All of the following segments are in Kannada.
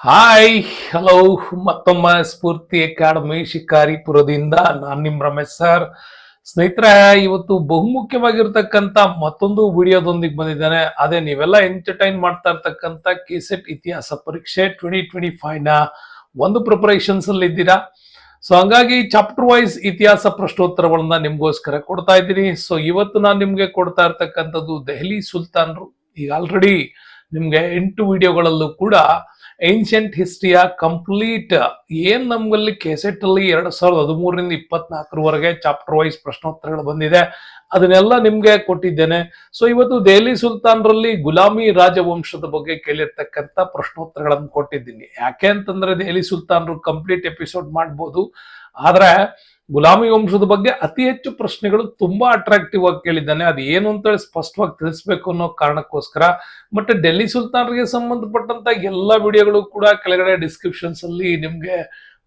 ಹಾಯ್ ಹಲೋ ಮತ್ತೊಮ್ಮೆ ಸ್ಫೂರ್ತಿ ಅಕಾಡೆಮಿ ಶಿಕಾರಿಪುರದಿಂದ ನಾನು ನಿಮ್ ರಮೇಶ್ ಸರ್. ಸ್ನೇಹಿತರೆ, ಇವತ್ತು ಬಹುಮುಖ್ಯವಾಗಿರ್ತಕ್ಕಂಥ ಮತ್ತೊಂದು ವಿಡಿಯೋದೊಂದಿಗೆ ಬಂದಿದ್ದೇನೆ. ಅದೇ ನೀವೆಲ್ಲ ಎಂಟರ್ಟೈನ್ ಮಾಡ್ತಾ ಇರ್ತಕ್ಕಂಥ ಕೆಸೆಟ್ ಇತಿಹಾಸ ಪರೀಕ್ಷೆ 2025 ನ ಒಂದು ಪ್ರಿಪರೇಷನ್ಸ್ ಅಲ್ಲಿ ಇದ್ದೀರಾ. ಸೊ ಹಂಗಾಗಿ ಚಾಪ್ಟರ್ ವೈಸ್ ಇತಿಹಾಸ ಪ್ರಶ್ನೋತ್ತರಗಳನ್ನ ನಿಮ್ಗೋಸ್ಕರ ಕೊಡ್ತಾ ಇದ್ದೀನಿ. ಸೊ ಇವತ್ತು ನಾನು ನಿಮ್ಗೆ ಕೊಡ್ತಾ ಇರ್ತಕ್ಕಂಥದ್ದು ದೆಹಲಿ ಸುಲ್ತಾನ್ರು. ಈಗ ಆಲ್ರೆಡಿ ನಿಮ್ಗೆ 8 ವಿಡಿಯೋಗಳಲ್ಲೂ ಕೂಡ ಏನ್ಷಿಯಂಟ್ ಹಿಸ್ಟ್ರಿಯ ಕಂಪ್ಲೀಟ್ ಏನ್ ನಮ್ಗಲ್ಲಿ ಕೆಸೆಟ್ ಅಲ್ಲಿ 2013ರಿಂದ 24ರವರೆಗೆ ಚಾಪ್ಟರ್ ವೈಸ್ ಪ್ರಶ್ನೋತ್ತರಗಳು ಬಂದಿದೆ, ಅದನ್ನೆಲ್ಲ ನಿಮ್ಗೆ ಕೊಟ್ಟಿದ್ದೇನೆ. ಸೊ ಇವತ್ತು ದೆಹಲಿ ಸುಲ್ತಾನ್ರಲ್ಲಿ ಗುಲಾಮಿ ರಾಜವಂಶದ ಬಗ್ಗೆ ಕೇಳಿರ್ತಕ್ಕಂಥ ಪ್ರಶ್ನೋತ್ತರಗಳನ್ನು ಕೊಟ್ಟಿದ್ದೀನಿ. ಯಾಕೆ ಅಂತಂದ್ರೆ ದೆಹಲಿ ಸುಲ್ತಾನ್ರು ಕಂಪ್ಲೀಟ್ ಎಪಿಸೋಡ್ ಮಾಡ್ಬೋದು, ಆದ್ರೆ ಗುಲಾಮಿ ವಂಶದ ಬಗ್ಗೆ ಅತಿ ಹೆಚ್ಚು ಪ್ರಶ್ನೆಗಳು ತುಂಬಾ ಅಟ್ರಾಕ್ಟಿವ್ ಆಗಿ ಕೇಳಿದ್ದಾನೆ. ಅದು ಏನು ಅಂತೇಳಿ ಸ್ಪಷ್ಟವಾಗಿ ತಿಳಿಸ್ಬೇಕು ಅನ್ನೋ ಕಾರಣಕ್ಕೋಸ್ಕರ. ಮತ್ತೆ ಡೆಲ್ಲಿ ಸುಲ್ತಾನ್ರಿಗೆ ಸಂಬಂಧಪಟ್ಟಂತ ಎಲ್ಲ ವಿಡಿಯೋಗಳು ಕೂಡ ಕೆಳಗಡೆ ಡಿಸ್ಕ್ರಿಪ್ಷನ್ಸ್ ಅಲ್ಲಿ ನಿಮ್ಗೆ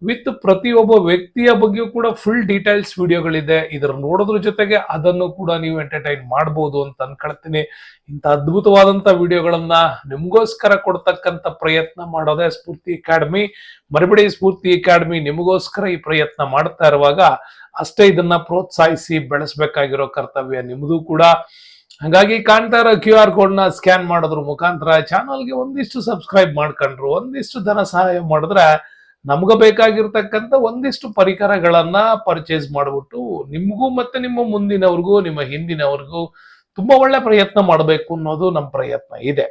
ವಿತ್ ಪ್ರತಿಯೊಬ್ಬ ವ್ಯಕ್ತಿಯ ಬಗ್ಗೆಯೂ ಕೂಡ ಫುಲ್ ಡೀಟೇಲ್ಸ್ ವಿಡಿಯೋಗಳಿದೆ. ಇದರ ನೋಡೋದ್ರ ಜೊತೆಗೆ ಅದನ್ನು ಕೂಡ ನೀವು ಎಂಟರ್ಟೈನ್ ಮಾಡಬಹುದು ಅಂತ ಅನ್ಕೊಳ್ತೀನಿ. ಇಂಥ ಅದ್ಭುತವಾದಂತ ವಿಡಿಯೋಗಳನ್ನ ನಿಮ್ಗೋಸ್ಕರ ಕೊಡ್ತಕ್ಕಂಥ ಪ್ರಯತ್ನ ಮಾಡೋದೇ ಸ್ಫೂರ್ತಿ ಅಕಾಡೆಮಿ. ಮರಿಬೇಡಿ, ಸ್ಫೂರ್ತಿ ಅಕಾಡೆಮಿ ನಿಮಗೋಸ್ಕರ ಈ ಪ್ರಯತ್ನ ಮಾಡ್ತಾ ಇರುವಾಗ ಅಷ್ಟೇ ಇದನ್ನ ಪ್ರೋತ್ಸಾಹಿಸಿ ಬೆಳೆಸಬೇಕಾಗಿರೋ ಕರ್ತವ್ಯ ನಿಮ್ದು ಕೂಡ. ಹಾಗಾಗಿ ಕಾಣ್ತಾ ಇರೋ QR ಕೋಡ್ ನ ಸ್ಕ್ಯಾನ್ ಮಾಡೋದ್ರ ಮುಖಾಂತರ ಚಾನಲ್ಗೆ ಒಂದಿಷ್ಟು ಸಬ್ಸ್ಕ್ರೈಬ್ ಮಾಡ್ಕೊಂಡ್ರು, ಒಂದಿಷ್ಟು ಧನ ಸಹಾಯ ಮಾಡಿದ್ರೆ ನಮ್ಗ ಬೇಕಾಗಿರ್ತಕ್ಕಂಥ ಒಂದಿಷ್ಟು ಪರಿಕರಗಳನ್ನ ಪರ್ಚೇಸ್ ಮಾಡ್ಬಿಟ್ಟು ನಿಮ್ಗೂ ಮತ್ತೆ ನಿಮ್ಮ ಮುಂದಿನವ್ರಿಗೂ ನಿಮ್ಮ ಹಿಂದಿನವ್ರಿಗೂ ತುಂಬಾ ಒಳ್ಳೆ ಪ್ರಯತ್ನ ಮಾಡಬೇಕು ಅನ್ನೋದು ನಮ್ಮ ಪ್ರಯತ್ನ ಇದೆ.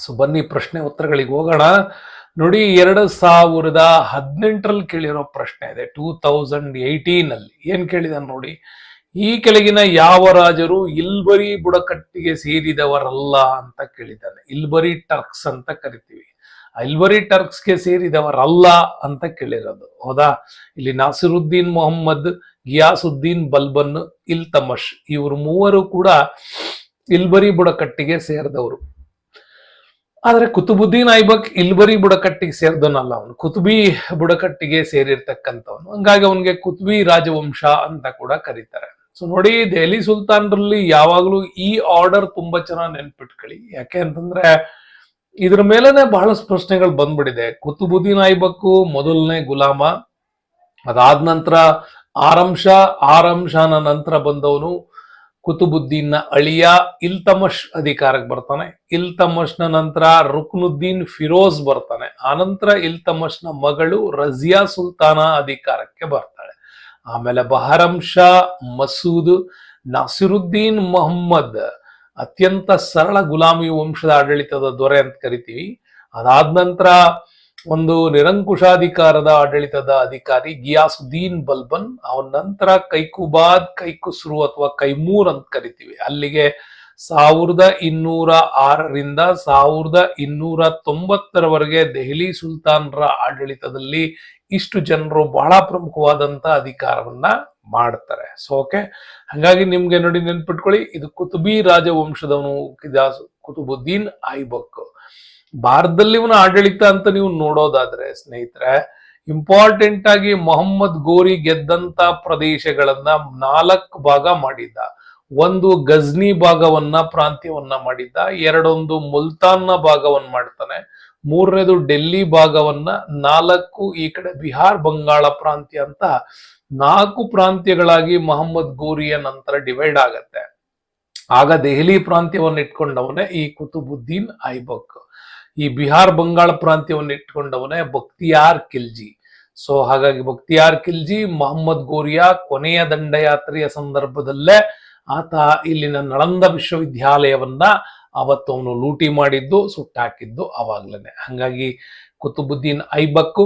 ಸೊ ಬನ್ನಿ ಪ್ರಶ್ನೆ ಉತ್ತರಗಳಿಗೆ ಹೋಗೋಣ. ನೋಡಿ, 2018ರಲ್ಲಿ ಕೇಳಿರೋ ಪ್ರಶ್ನೆ ಇದೆ. 2018 ಅಲ್ಲಿ ಏನ್ ಕೇಳಿದಾನೆ ನೋಡಿ, ಈ ಕೆಳಗಿನ ಯಾವ ರಾಜರು ಇಲ್ಬರಿ ಬುಡಕಟ್ಟಿಗೆ ಸೇರಿದವರಲ್ಲ ಅಂತ ಕೇಳಿದ್ದಾನೆ. ಇಲ್ಬರಿ ಟರ್ಕ್ಸ್ ಅಂತ ಕರಿತೀವಿ. ಇಲ್ಬರಿ ಟರ್ಕ್ಸ್ಗೆ ಸೇರಿದವರಲ್ಲ ಅಂತ ಕೇಳಿರೋದು, ಹೌದಾ? ಇಲ್ಲಿ ನಾಸಿರುದ್ದೀನ್ ಮೊಹಮ್ಮದ್, ಗಿಯಾಸುದ್ದೀನ್ ಬಲ್ಬನ್, ಇಲ್ತಮಶ್ ಇವರು ಮೂವರು ಕೂಡ ಇಲ್ಬರಿ ಬುಡಕಟ್ಟಿಗೆ ಸೇರಿದವರು. ಆದ್ರೆ ಕುತುಬುದ್ದೀನ್ ಐಬಕ್ ಇಲ್ಬರಿ ಬುಡಕಟ್ಟಿಗೆ ಸೇರಿದವನಲ್ಲ, ಅವನು ಕುತುಬಿ ಬುಡಕಟ್ಟಿಗೆ ಸೇರಿರ್ತಕ್ಕಂಥವನು. ಹಂಗಾಗಿ ಅವನಿಗೆ ಕುತುಬಿ ರಾಜವಂಶ ಅಂತ ಕೂಡ ಕರೀತಾರೆ. ಸೊ ನೋಡಿ, ದೆಹಲಿ ಸುಲ್ತಾನ್ರಲ್ಲಿ ಯಾವಾಗ್ಲೂ ಈ ಆರ್ಡರ್ ತುಂಬಾ ಚೆನ್ನಾಗಿ ನೆನ್ಪಿಟ್ಕೊಳ್ಳಿ. ಯಾಕೆ ಅಂತಂದ್ರೆ ಇದ್ರ ಮೇಲೆನೆ ಬಹಳಷ್ಟು ಪ್ರಶ್ನೆಗಳು ಬಂದ್ಬಿಟ್ಟಿದೆ. ಕುತುಬುದ್ದೀನ್ ಐಬಕ್ಕು ಮೊದಲನೇ ಗುಲಾಮ, ಅದಾದ ನಂತರ ಆರಂ ಶಾನ ನಂತರ ಬಂದವನು ಕುತುಬುದ್ದೀನ್ ನ ಅಳಿಯ ಇಲ್ತಮಶ್ ಅಧಿಕಾರಕ್ಕೆ ಬರ್ತಾನೆ. ಇಲ್ತಮಶ್ನ ನಂತರ ರುಕ್ನುದ್ದೀನ್ ಫಿರೋಜ್ ಬರ್ತಾನೆ. ಆನಂತರ ಇಲ್ತಮಶ್ನ ಮಗಳು ರಜಿಯಾ ಸುಲ್ತಾನ ಅಧಿಕಾರಕ್ಕೆ ಬರ್ತಾಳೆ. ಆಮೇಲೆ ಬಹರಂ ಶಾ, ಮಸೂದ್, ನಾಸಿರುದ್ದೀನ್ ಮೊಹಮ್ಮದ್ ಅತ್ಯಂತ ಸರಳ ಗುಲಾಮಿ ವಂಶದ ಆಡಳಿತದ ದೊರೆ ಅಂತ ಕರಿತೀವಿ. ಅದಾದ ನಂತರ ಒಂದು ನಿರಂಕುಶಾಧಿಕಾರದ ಆಡಳಿತದ ಅಧಿಕಾರಿ ಗಿಯಾಸುದ್ದೀನ್ ಬಲ್ಬನ್. ಅವನ ನಂತರ ಕೈಕುಬಾದ್, ಕೈಕುಸ್ರು ಅಥವಾ ಕೈಮೂರ್ ಅಂತ ಕರಿತೀವಿ. ಅಲ್ಲಿಗೆ 1206ರಿಂದ 1290ರವರೆಗೆ ದೆಹಲಿ ಸುಲ್ತಾನರ ಆಡಳಿತದಲ್ಲಿ ಇಷ್ಟು ಜನರು ಬಹಳ ಪ್ರಮುಖವಾದಂತ ಅಧಿಕಾರವನ್ನ ಮಾಡ್ತಾರೆ. ಸೊ ಓಕೆ, ಹಾಗಾಗಿ ನಿಮ್ಗೆ ನೋಡಿ ನೆನ್ಪಿಟ್ಕೊಳ್ಳಿ, ಇದು ಕುತುಬಿ ರಾಜವಂಶದವನು ಕುತುಬುದ್ದೀನ್ ಐಬಕ್. ಭಾರತದಲ್ಲಿ ಇವನ ಆಡಳಿತ ಅಂತ ನೀವು ನೋಡೋದಾದ್ರೆ ಸ್ನೇಹಿತರೆ, ಇಂಪಾರ್ಟೆಂಟ್ ಆಗಿ ಮೊಹಮ್ಮದ್ ಗೋರಿ ಗೆದ್ದಂತ ಪ್ರದೇಶಗಳನ್ನ 4 ಭಾಗ ಮಾಡಿದ್ದ. ಒಂದು ಗಜ್ನಿ ಭಾಗವನ್ನ, ಪ್ರಾಂತ್ಯವನ್ನ ಮಾಡಿದ್ದ. ಎರಡೊಂದು ಮುಲ್ತಾನ್ನ ಭಾಗವನ್ನ ಮಾಡ್ತಾನೆ. ಮೂರನೇದು ಡೆಲ್ಲಿ ಭಾಗವನ್ನ, 4 ಈ ಕಡೆ ಬಿಹಾರ್ ಬಂಗಾಳ ಪ್ರಾಂತ್ಯ ಅಂತ 4 ಪ್ರಾಂತ್ಯಗಳಾಗಿ ಮೊಹಮ್ಮದ್ ಗೋರಿಯ ನಂತರ ಡಿವೈಡ್ ಆಗತ್ತೆ. ಆಗ ದೆಹಲಿ ಪ್ರಾಂತ್ಯವನ್ನು ಇಟ್ಕೊಂಡವನೇ ಈ ಕುತುಬುದ್ದೀನ್ ಐಬಕ್. ಈ ಬಿಹಾರ್ ಬಂಗಾಳ ಪ್ರಾಂತ್ಯವನ್ನು ಇಟ್ಕೊಂಡವನೇ ಬಕ್ತಿಯಾರ್ ಖಿಲ್ಜಿ. ಸೊ ಹಾಗಾಗಿ ಬಕ್ತಿಯಾರ್ ಖಿಲ್ಜಿ ಮೊಹಮ್ಮದ್ ಗೋರಿಯ ಕೊನೆಯ ದಂಡಯಾತ್ರೆಯ ಸಂದರ್ಭದಲ್ಲೇ ಆತ ಇಲ್ಲಿನ ನಳಂದ ವಿಶ್ವವಿದ್ಯಾಲಯವನ್ನ ಅವತ್ತು ಅವನು ಲೂಟಿ ಮಾಡಿದ್ದು, ಸುಟ್ಟಾಕಿದ್ದು ಅವಾಗ್ಲೇನೆ. ಹಂಗಾಗಿ ಕುತುಬುದ್ದೀನ್ ಐಬಕ್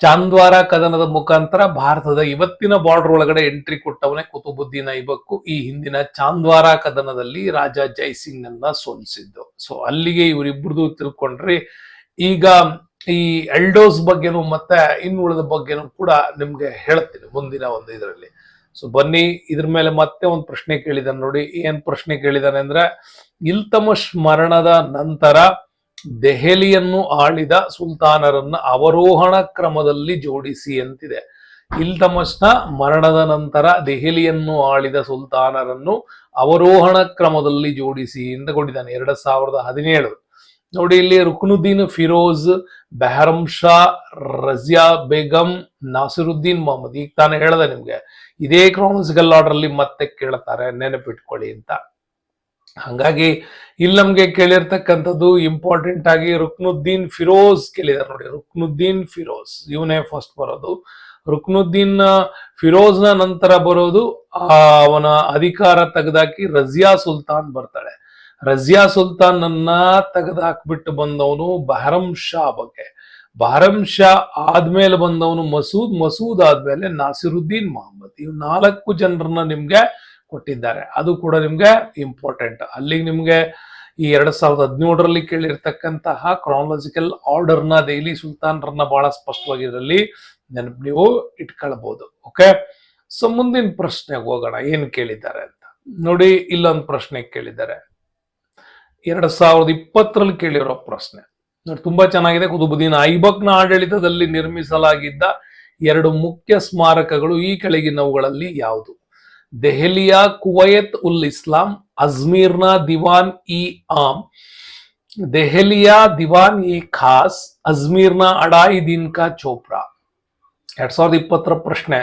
ಚಾಂದ್ವಾರ ಕದನದ ಮುಖಾಂತರ ಭಾರತದ ಇವತ್ತಿನ ಬಾರ್ಡರ್ ಒಳಗಡೆ ಎಂಟ್ರಿ ಕೊಟ್ಟವನೇ ಕುತುಬುದ್ದೀನ್ ಐಬಕ್. ಈ ಹಿಂದಿನ ಚಾಂದ್ವಾರ ಕದನದಲ್ಲಿ ರಾಜ ಜೈಸಿಂಗ್ ನನ್ನ ಸೋಲಿಸಿದ್ದು. ಸೊ ಅಲ್ಲಿಗೆ ಇವರಿಬ್ರದು ತಿಳ್ಕೊಂಡ್ರಿ. ಈಗ ಈ ಎಲ್ಡೋಸ್ ಬಗ್ಗೆನೂ ಮತ್ತೆ ಇನ್ನುಳಿದ ಬಗ್ಗೆನೂ ಕೂಡ ನಿಮ್ಗೆ ಹೇಳ್ತೀನಿ ಮುಂದಿನ ಒಂದು ಇದರಲ್ಲಿ. ಸೊ ಬನ್ನಿ, ಇದ್ರ ಮೇಲೆ ಮತ್ತೆ ಒಂದು ಪ್ರಶ್ನೆ ಕೇಳಿದಾನೆ ನೋಡಿ. ಏನ್ ಪ್ರಶ್ನೆ ಕೇಳಿದಾನೆ ಅಂದ್ರೆ, ಇಲ್ತಮಶ್ ಮರಣದ ನಂತರ ದೆಹಲಿಯನ್ನು ಆಳಿದ ಸುಲ್ತಾನರನ್ನ ಅವರೋಹಣ ಕ್ರಮದಲ್ಲಿ ಜೋಡಿಸಿ ಅಂತಿದೆ. ಇಲ್ತಮಶ್ನ ಮರಣದ ನಂತರ ದೆಹಲಿಯನ್ನು ಆಳಿದ ಸುಲ್ತಾನರನ್ನು ಅವರೋಹಣ ಕ್ರಮದಲ್ಲಿ ಜೋಡಿಸಿ ಅಂತ ಕೊಟ್ಟಿದ್ದಾನೆ 2017. ನೋಡಿ ಇಲ್ಲಿ ರುಕ್ನುದ್ದೀನ್ ಫಿರೋಜ್, ಬೆಹರಂ ಶಾ, ರಜಿಯಾ ಬೇಗಂ, ನಾಸಿರುದ್ದೀನ್ ಮೊಹಮ್ಮದ್. ಈಗ ತಾನೇ ಹೇಳ್ದೆ ನಿಮ್ಗೆ, ಇದೇ ಕ್ರಾನಲಾಜಿಕಲ್ ಆರ್ಡರ್ ಅಲ್ಲಿ ಮತ್ತೆ ಕೇಳ್ತಾರೆ, ನೆನಪಿಟ್ಕೊಳ್ಳಿ ಅಂತ. ಹಂಗಾಗಿ ಇಲ್ಲಿ ನಮ್ಗೆ ಕೇಳಿರ್ತಕ್ಕಂಥದ್ದು ಇಂಪಾರ್ಟೆಂಟ್ ಆಗಿ ರುಕ್ನುದ್ದೀನ್ ಫಿರೋಜ್ ಕೇಳಿದಾರೆ ನೋಡಿ. ರುಕ್ನುದ್ದೀನ್ ಫಿರೋಜ್ ಇವನೇ ಫಸ್ಟ್ ಬರೋದು. ರುಕ್ನುದ್ದೀನ್ ಫಿರೋಜ್ನ ನಂತರ ಬರೋದು ಅವನ ಅಧಿಕಾರ ತೆಗೆದಾಕಿ ರಜಿಯಾ ಸುಲ್ತಾನ್ ಬರ್ತಾಳೆ. ರಜಿಯಾ ಸುಲ್ತಾನ್ ಅನ್ನ ತೆಗೆದಾಕ್ಬಿಟ್ಟು ಬಂದವನು ಬಹರಂ ಶಾ ಬಗ್ಗೆ. ಬಹರಂ ಶಾ ಆದ್ಮೇಲೆ ಬಂದವನು ಮಸೂದ್, ಮಸೂದ್ ಆದ್ಮೇಲೆ ನಾಸಿರುದ್ದೀನ್ ಮೊಹಮ್ಮದ್. ಇವ್ 4 ಜನರನ್ನ ನಿಮ್ಗೆ ಕೊಟ್ಟಿದ್ದಾರೆ. ಅದು ಕೂಡ ನಿಮ್ಗೆ ಇಂಪಾರ್ಟೆಂಟ್. ಅಲ್ಲಿಗೆ ನಿಮ್ಗೆ ಈ 2017ರಲ್ಲಿ ಕೇಳಿರ್ತಕ್ಕಂತಹ ಕ್ರಾನಲಾಜಿಕಲ್ ಆರ್ಡರ್ನ, ದೆಹಲಿ ಸುಲ್ತಾನ್ರನ್ನ ಬಹಳ ಸ್ಪಷ್ಟವಾಗಿ ಇದರಲ್ಲಿ ನೆನಪು ನೀವು ಇಟ್ಕೊಳ್ಬಹುದು. ಓಕೆ, ಸೊ ಮುಂದಿನ ಪ್ರಶ್ನೆಗೆ ಹೋಗೋಣ. ಏನ್ ಕೇಳಿದ್ದಾರೆ ಅಂತ ನೋಡಿ. ಇಲ್ಲೊಂದು ಪ್ರಶ್ನೆ ಕೇಳಿದ್ದಾರೆ, 2020ರಲ್ಲಿ ಕೇಳಿರೋ ಪ್ರಶ್ನೆ ನೋಡಿ, ತುಂಬಾ ಚೆನ್ನಾಗಿದೆ. ಕುತುಬುದ್ದೀನ್ ಐಬಕ್ನ ಆಡಳಿತದಲ್ಲಿ ನಿರ್ಮಿಸಲಾಗಿದ್ದ 2 ಮುಖ್ಯ ಸ್ಮಾರಕಗಳು ಈ ಕೆಳಗಿನವುಗಳಲ್ಲಿ ಯಾವುದು? ದೆಹಲಿಯ ಕುವೈತ್ ಉಲ್ ಇಸ್ಲಾಂ, ಅಜ್ಮೀರ್ನ ದಿವಾನ್ ಇ ಆಮ್, ದೆಹಲಿಯ ದಿವಾನ್ ಇ ಖಾಸ್, ಅಜ್ಮೀರ್ನ ಅಡಾಯಿ ದಿನ್ ಕಾ ಚೋಪ್ರಾ. 2020ರ ಪ್ರಶ್ನೆ.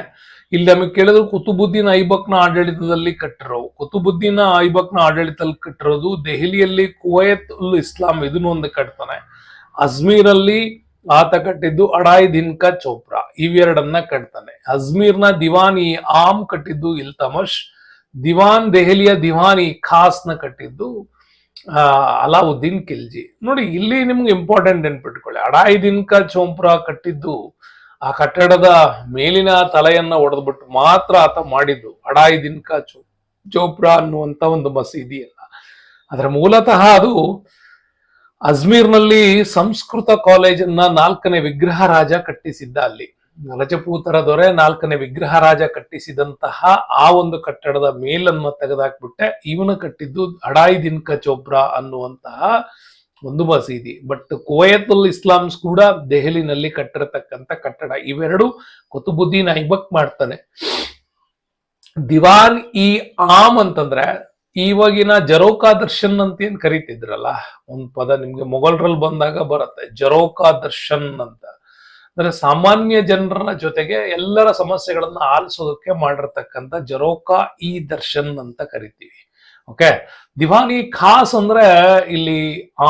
ಇಲ್ಲಿ ನಮಗೆ ಕೇಳಿದ್ರು ಕುತುಬುದ್ದೀನ್ ಐಬಕ್ನ ಆಡಳಿತದಲ್ಲಿ ಕಟ್ಟಿರೋ. ಕುತುಬುದ್ದೀನ್ ಐಬಕ್ನ ಆಡಳಿತದಲ್ಲಿ ಕಟ್ಟಿರೋದು ದೆಹಲಿಯಲ್ಲಿ ಕುವೈತ್ ಉಲ್ ಇಸ್ಲಾಂ ಇದನ್ನು ಒಂದು ಕಟ್ತಾನೆ. ಅಜ್ಮೀರಲ್ಲಿ ಆತ ಕಟ್ಟಿದ್ದು ಅಡಾಯಿ ದಿನ್ ಕಾ ಚೋಪ್ರಾ, ಇವೆರಡನ್ನ ಕಟ್ತಾನೆ. ಅಜ್ಮೀರ್ನ ದಿವಾನ್ ಇ ಆಮ್ ಕಟ್ಟಿದ್ದು ಇಲ್ತಮಶ್, ದೆಹಲಿಯ ದಿವಾನ್ ಇ ಖಾಸ್ ನ ಕಟ್ಟಿದ್ದು ಅಲಾವುದ್ದೀನ್ ಖಿಲ್ಜಿ. ನೋಡಿ ಇಲ್ಲಿ ನಿಮ್ಗೆ ಇಂಪಾರ್ಟೆಂಟ್ ನೆನ್ಪಿಟ್ಕೊಳ್ಳಿ, ಅಡಾಯಿ ದಿನ್ ಕಾ ಚೋಪ್ರಾ ಕಟ್ಟಿದ್ದು ಆ ಕಟ್ಟಡದ ಮೇಲಿನ ತಲೆಯನ್ನ ಒಡೆದ್ಬಿಟ್ಟು ಮಾತ್ರ ಆತ ಮಾಡಿದ್ದು ಅಡಾಯಿ ದಿನ್ ಕಾ ಚೋಪ್ರಾ ಅನ್ನುವಂತ ಒಂದು ಮಸೀದಿಯಲ್ಲ. ಅದರ ಮೂಲತಃ ಅದು ಅಜ್ಮೀರ್ನಲ್ಲಿ ಸಂಸ್ಕೃತ ಕಾಲೇಜನ್ನ 4ನೇ ವಿಗ್ರಹ ರಾಜ ಕಟ್ಟಿಸಿದ್ದ. ಅಲ್ಲಿ ರಜಪೂತರ ದೊರೆ 4ನೇ ವಿಗ್ರಹ ರಾಜ ಕಟ್ಟಿಸಿದಂತಹ ಆ ಒಂದು ಕಟ್ಟಡದ ಮೇಲನ್ನು ತೆಗೆದಾಕ್ಬಿಟ್ಟೆ ಇವನು ಕಟ್ಟಿದ್ದು ಅಡಾಯಿ ದಿನ್ ಕಾ ಚೋಪ್ರಾ ಅನ್ನುವಂತಹ ಒಂದು ಮಸೀದಿ. ಬಟ್ ಕುವೈತುಲ್ ಇಸ್ಲಾಮ್ಸ್ ಕೂಡ ದೆಹಲಿನಲ್ಲಿ ಕಟ್ಟಿರತಕ್ಕಂಥ ಕಟ್ಟಡ. ಇವೆರಡು ಕುತುಬುದ್ದೀನ್ ಐಬಕ್ ಮಾಡ್ತಾನೆ. ದಿವಾನ್ ಇ ಆಮ್ ಅಂತಂದ್ರೆ ಇವಾಗಿನ ಜರೋಕಾ ದರ್ಶನ್ ಅಂತ ಏನ್ ಕರಿತಿದ್ರಲ್ಲ, ಒಂದ್ ಪದ ನಿಮ್ಗೆ ಮೊಘಲರಲ್ಲಿ ಬಂದಾಗ ಬರುತ್ತೆ, ಜರೋಕಾ ದರ್ಶನ್ ಅಂತ. ಅಂದ್ರೆ ಸಾಮಾನ್ಯ ಜನರ ಜೊತೆಗೆ ಎಲ್ಲರ ಸಮಸ್ಯೆಗಳನ್ನ ಆಲಿಸೋದಕ್ಕೆ ಮಾಡಿರ್ತಕ್ಕಂಥ ಜರೋಕಾ ಇ ದರ್ಶನ್ ಅಂತ ಕರಿತೀವಿ. ಓಕೆ, ದಿವಾನಿ ಖಾಸ್ ಅಂದ್ರೆ ಇಲ್ಲಿ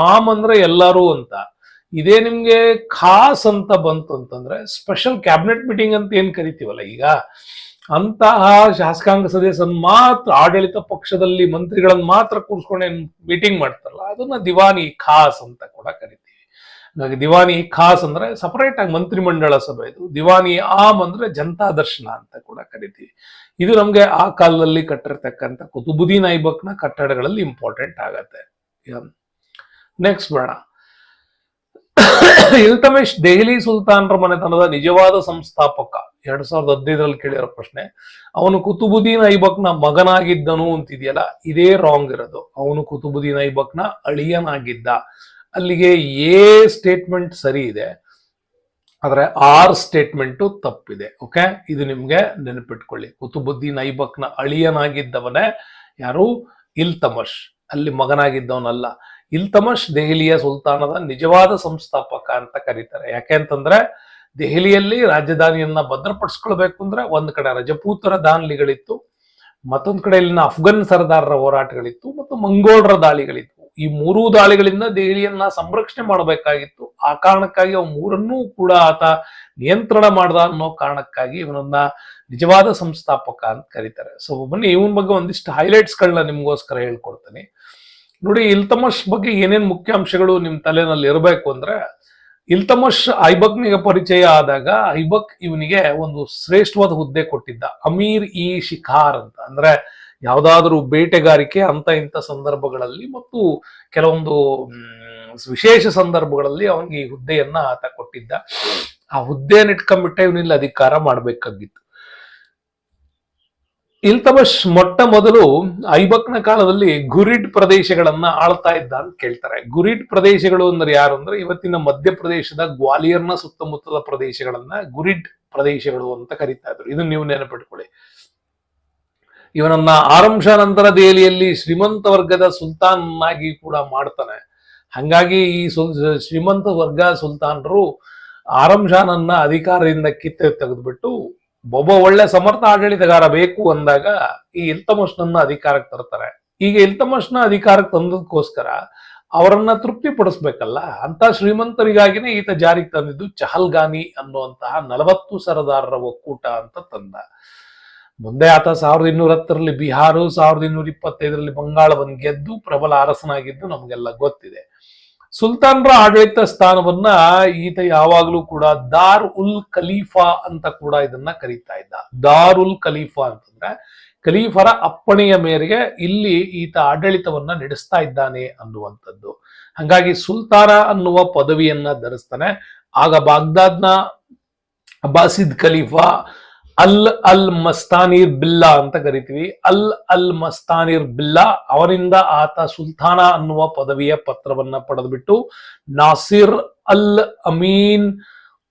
ಆಮ್ ಅಂದ್ರೆ ಎಲ್ಲರೂ ಅಂತ. ಇದೇ ನಿಮ್ಗೆ ಖಾಸ್ ಅಂತ ಬಂತು ಅಂತಂದ್ರೆ ಸ್ಪೆಷಲ್ ಕ್ಯಾಬಿನೆಟ್ ಮೀಟಿಂಗ್ ಅಂತ ಏನ್ ಕರಿತೀವಲ್ಲ ಈಗ, ಅಂತಹ ಶಾಸಕಾಂಗ ಸದಸ್ಯರನ್ನ ಮಾತ್ರ, ಆಡಳಿತ ಪಕ್ಷದಲ್ಲಿ ಮಂತ್ರಿಗಳನ್ನ ಮಾತ್ರ ಕೂರಿಸ್ಕೊಂಡು ಏನ್ ಮೀಟಿಂಗ್ ಮಾಡ್ತಾರಲ್ಲ, ಅದನ್ನ ದಿವಾನಿ ಖಾಸ್ ಅಂತ ಕೂಡ ಕರಿತೀವಿ. ಹಾಗಾಗಿ ದಿವಾನಿ ಖಾಸ್ ಅಂದ್ರೆ ಸಪರೇಟ್ ಆಗಿ ಮಂತ್ರಿಮಂಡಲ ಸಭೆ ಇದು. ದಿವಾನಿ ಆಮ್ ಅಂದ್ರೆ ಜನತಾ ದರ್ಶನ ಅಂತ ಕೂಡ ಕರಿತೀವಿ. ಇದು ನಮ್ಗೆ ಆ ಕಾಲದಲ್ಲಿ ಕಟ್ಟಿರ್ತಕ್ಕಂಥ ಕುತುಬುದ್ದೀನ್ ಐಬಕ್ನ ಕಟ್ಟಡಗಳಲ್ಲಿ ಇಂಪಾರ್ಟೆಂಟ್ ಆಗತ್ತೆ. ನೆಕ್ಸ್ಟ್ ಬೇಡ. ಇಲ್ತಮಿಶ್ ದೆಹಲಿ ಸುಲ್ತಾನರ ಮನೆತನದ ನಿಜವಾದ ಸಂಸ್ಥಾಪಕ. 2015ರಲ್ಲಿ ಕೇಳಿರೋ ಪ್ರಶ್ನೆ. ಅವನು ಕುತುಬುದ್ದೀನ್ ಐಬಕ್ನ ಮಗನಾಗಿದ್ದನು ಅಂತಿದೆಯಲ್ಲ, ಇದೇ ರಾಂಗ್ ಇರೋದು. ಅವನು ಕುತುಬುದ್ದೀನ್ ಐಬಕ್ನ ಅಳಿಯನಾಗಿದ್ದ. ಅಲ್ಲಿಗೆ ಎ ಸ್ಟೇಟ್ಮೆಂಟ್ ಸರಿ ಇದೆ, ಆದ್ರೆ ಆರ್ ಸ್ಟೇಟ್ಮೆಂಟ್ ತಪ್ಪಿದೆ. ಓಕೆ, ಇದು ನಿಮ್ಗೆ ನೆನಪಿಟ್ಕೊಳ್ಳಿ. ಕುತುಬುದ್ದೀನ್ ಐಬಕ್ನ ಅಳಿಯನಾಗಿದ್ದವನೇ ಯಾರು? ಇಲ್ತಮಶ್. ಅಲ್ಲಿ ಮಗನಾಗಿದ್ದವನಲ್ಲ. ಇಲ್ತಮಶ್ ದೆಹಲಿಯ ಸುಲ್ತಾನದ ನಿಜವಾದ ಸಂಸ್ಥಾಪಕ ಅಂತ ಕರೀತಾರೆ. ಯಾಕೆಂತಂದ್ರೆ ದೆಹಲಿಯಲ್ಲಿ ರಾಜಧಾನಿಯನ್ನ ಭದ್ರಪಡಿಸ್ಕೊಳ್ಬೇಕು ಅಂದ್ರೆ ಒಂದ್ ಕಡೆ ರಜಪೂತರ ದಾಳಿಗಳಿತ್ತು, ಮತ್ತೊಂದ್ ಕಡೆ ಇಲ್ಲಿನ ಅಫ್ಘನ್ ಸರ್ದಾರರ ಹೋರಾಟಗಳಿತ್ತು, ಮತ್ತು ಮಂಗೋಳರ ದಾಳಿಗಳಿತ್ತು. ಈ 3 ದಾಳಿಗಳಿಂದ ದೆಹಲಿಯನ್ನ ಸಂರಕ್ಷಣೆ ಮಾಡಬೇಕಾಗಿತ್ತು. ಆ ಕಾರಣಕ್ಕಾಗಿ ಅವು 3ಅನ್ನೂ ಕೂಡ ಆತ ನಿಯಂತ್ರಣ ಮಾಡ್ದ ಅನ್ನೋ ಕಾರಣಕ್ಕಾಗಿ ಇವನನ್ನ ನಿಜವಾದ ಸಂಸ್ಥಾಪಕ ಅಂತ ಕರೀತಾರೆ. ಸೊ ಬನ್ನಿ ಇವನ್ ಬಗ್ಗೆ ಒಂದಿಷ್ಟು ಹೈಲೈಟ್ಸ್ ಗಳನ್ನ ನಿಮ್ಗೋಸ್ಕರ ಹೇಳ್ಕೊಡ್ತೀನಿ ನೋಡಿ. ಇಲ್ತಮಶ್ ಬಗ್ಗೆ ಏನೇನ್ ಮುಖ್ಯಾಂಶಗಳು ನಿಮ್ ತಲೆನಲ್ಲಿ ಇರಬೇಕು ಅಂದ್ರೆ, ಇಲ್ತಮಶ್ ಐಬಕ್ನಿಗೆ ಪರಿಚಯ ಆದಾಗ ಐಬಕ್ ಇವನಿಗೆ ಒಂದು ಶ್ರೇಷ್ಠವಾದ ಹುದ್ದೆ ಕೊಟ್ಟಿದ್ದ, ಅಮೀರ್ ಇ ಶಿಖಾರ್ ಅಂತ. ಅಂದ್ರೆ ಯಾವ್ದಾದ್ರು ಬೇಟೆಗಾರಿಕೆ ಅಂತ ಇಂಥ ಸಂದರ್ಭಗಳಲ್ಲಿ ಮತ್ತು ಕೆಲವೊಂದು ವಿಶೇಷ ಸಂದರ್ಭಗಳಲ್ಲಿ ಅವನಿಗೆ ಈ ಹುದ್ದೆಯನ್ನ ಆತ ಕೊಟ್ಟಿದ್ದ. ಆ ಹುದ್ದೆಯನ್ನು ಇಟ್ಕೊಂಡ್ಬಿಟ್ಟೆ ಇವನಿಲ್ಲಿ ಅಧಿಕಾರ ಮಾಡ್ಬೇಕಾಗಿತ್ತು. ಇಲ್ತಮಶ್ ಮೊಟ್ಟ ಮೊದಲು ಐಬಕ್ನ ಕಾಲದಲ್ಲಿ ಗುರಿಡ್ ಪ್ರದೇಶಗಳನ್ನ ಆಳ್ತಾ ಇದ್ದ ಅಂತ ಕೇಳ್ತಾರೆ. ಗುರಿಡ್ ಪ್ರದೇಶಗಳು ಅಂದ್ರೆ ಯಾರು ಅಂದ್ರೆ ಇವತ್ತಿನ ಮಧ್ಯಪ್ರದೇಶದ ಗ್ವಾಲಿಯರ್ನ ಸುತ್ತಮುತ್ತಲ ಪ್ರದೇಶಗಳನ್ನ ಗುರಿಡ್ ಪ್ರದೇಶಗಳು ಅಂತ ಕರೀತಾ ಇದ್ರು. ಇದನ್ನ ನೀವು ನೆನಪಿಟ್ಕೊಳ್ಳಿ. ಇವನನ್ನ ಆರಂಶ ನಂತರ ದೆಹಲಿಯಲ್ಲಿ ಶ್ರೀಮಂತ ವರ್ಗದ ಸುಲ್ತಾನ್ ಆಗಿ ಕೂಡ ಮಾಡ್ತಾನೆ. ಹಂಗಾಗಿ ಈ ಶ್ರೀಮಂತ ವರ್ಗ ಸುಲ್ತಾನರು ಆರಂ ಶಾನನ್ನ ಅಧಿಕಾರದಿಂದ ಕಿತ್ತೆ ತೆಗೆದ್ಬಿಟ್ಟು ಒಬ್ಬ ಒಳ್ಳೆ ಸಮರ್ಥ ಆಡಳಿತಗಾರ ಬೇಕು ಅಂದಾಗ ಈ ಇಲ್ತಮಸ್ನನ್ನ ಅಧಿಕಾರಕ್ಕೆ ತರ್ತಾರೆ. ಈಗ ಇಲ್ತಮಸ್ನ ಅಧಿಕಾರಕ್ಕೆ ತಂದದಕ್ಕೋಸ್ಕರ ಅವರನ್ನ ತೃಪ್ತಿ ಪಡಿಸ್ಬೇಕಲ್ಲ ಅಂತ ಶ್ರೀಮಂತರಿಗಾಗಿನೇ ಈತ ಜಾರಿಗೆ ತಂದಿದ್ದು ಚಹಲ್ಗಾನಿ ಅನ್ನುವಂತಹ 40 ಸರದಾರರ ಒಕ್ಕೂಟ ಅಂತ ತಂದ. ಮುಂದೆ ಆತ 1210ರಲ್ಲಿ ಬಿಹಾರ, 1225ರಲ್ಲಿ ಬಂಗಾಳವನ್ನು ಗೆದ್ದು ಪ್ರಬಲ ಅರಸನಾಗಿದ್ದು ನಮಗೆಲ್ಲ ಗೊತ್ತಿದೆ. ಸುಲ್ತಾನರ ಆಡಳಿತ ಸ್ಥಾನವನ್ನ ಈತ ಯಾವಾಗ್ಲೂ ಕೂಡ ದಾರ್ ಉಲ್ ಖಲೀಫಾ ಅಂತ ಕೂಡ ಇದನ್ನ ಕರೀತಾ ಇದ್ದ. ದಾರ್ ಉಲ್ ಖಲೀಫಾ ಅಂತಂದ್ರೆ ಖಲೀಫರ ಅಪ್ಪಣೆಯ ಮೇರೆಗೆ ಇಲ್ಲಿ ಈತ ಆಡಳಿತವನ್ನ ನಡೆಸ್ತಾ ಇದ್ದಾನೆ ಅನ್ನುವಂಥದ್ದು. ಹಂಗಾಗಿ ಸುಲ್ತಾನ ಅನ್ನುವ ಪದವಿಯನ್ನ ಧರಿಸ್ತಾನೆ. ಆಗ ಬಾಗ್ದಾದ್ನ ಅಬ್ಬಾಸಿದ್ ಖಲೀಫಾ ಅಲ್ ಮಸ್ತಾನಿರ್ ಬಿಲ್ಲಾ ಅಂತ ಕರಿತೀವಿ. ಅಲ್ ಮಸ್ತಾನಿರ್ ಬಿಲ್ಲಾ ಅವರಿಂದ ಆತ ಸುಲ್ತಾನ ಅನ್ನುವ ಪದವಿಯ ಪತ್ರವನ್ನ ಪಡೆದ್ಬಿಟ್ಟು ನಾಸಿರ್ ಅಲ್ ಅಮೀನ್